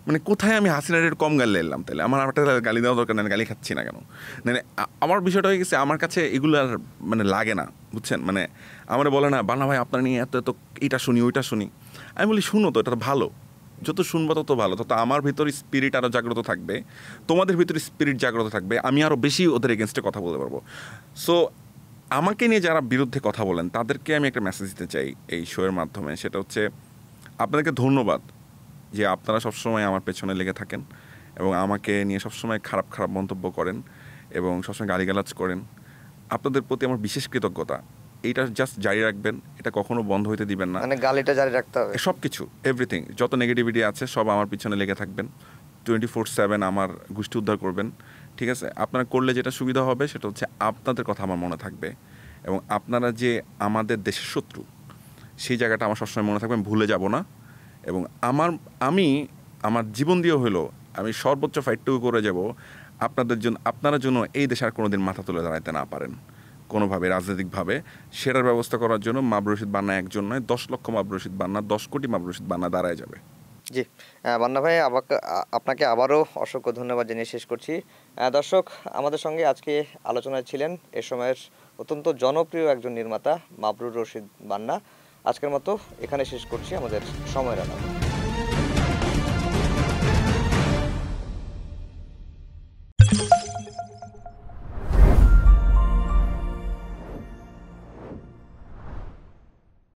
মানে কোথায় আমি হাসিনা রেট কম গালি এলাম, তাহলে আমার একটা গালি দেওয়া দরকার, না গালি খাচ্ছি না কেন। মানে আমার বিষয়টা হয়ে গেছে, আমার কাছে এগুলো আর মানে লাগে না, বুঝছেন। মানে আমার বলে না, বান্না ভাই আপনার নিয়ে এত এত এইটা শুনি ওইটা শুনি, আমি বলি শুনো তো, এটা তো ভালো, যত শুনবো তত ভালো, তত আমার ভিতর স্পিরিট আরও জাগ্রত থাকবে, তোমাদের ভিতর স্পিরিট জাগ্রত থাকবে, আমি আরও বেশি ওদের এগেনস্টে কথা বলতে পারবো। সো আমাকে নিয়ে যারা বিরুদ্ধে কথা বলেন তাদেরকে আমি একটা মেসেজ দিতে চাই এই শোয়ের মাধ্যমে, সেটা হচ্ছে আপনাদেরকে ধন্যবাদ যে আপনারা সবসময় আমার পেছনে লেগে থাকেন এবং আমাকে নিয়ে সবসময় খারাপ খারাপ মন্তব্য করেন এবং সবসময় গালিগালাজ করেন। আপনাদের প্রতি আমার বিশেষ কৃতজ্ঞতা। এইটা জাস্ট জারি রাখবেন, এটা কখনো বন্ধ হইতে দিবেন না। মানে গালিটা জারি রাখতে হবে, সব কিছু, এভরিথিং, যত নেগেটিভিটি আছে সব আমার পিছনে লেগে থাকবেন, 24/7 আমার গোষ্ঠী উদ্ধার করবেন, ঠিক আছে। আপনারা করলে যেটা সুবিধা হবে সেটা হচ্ছে আপনাদের কথা আমার মনে থাকবে, এবং আপনারা যে আমাদের দেশের শত্রু সেই জায়গাটা আমার সবসময় মনে থাকবে, আমি ভুলে যাব না। এবং আমি আমার জীবন দিয়ে হলো আমি সর্বোচ্চ ফাইটটুকু করে যাব আপনাদের জন্য, আপনারা জন্য এই দেশে আর কোনোদিন মাথা তুলে দাঁড়াতে না পারেন কোনোভাবে, রাজনৈতিকভাবে। সেটার ব্যবস্থা করার জন্য মাবরুর রশিদ বান্না একজন নয়, 10 লক্ষ মাবরুর রশিদ বান্না, 10 কোটি মাবরুর রশিদ বান্না দাঁড়ায় যাবে। জি। বান্না ভাই, আপনাকে আবারও অসংখ্য ধন্যবাদ জানিয়ে শেষ করছি। দর্শক, আমাদের সঙ্গে আজকে আলোচনায় ছিলেন এ সময়ের অত্যন্ত জনপ্রিয় একজন নির্মাতা মাবরুর রশিদ বান্না। আজকের মতো এখানে শেষ করছি আমাদের সময়ের আলাপ।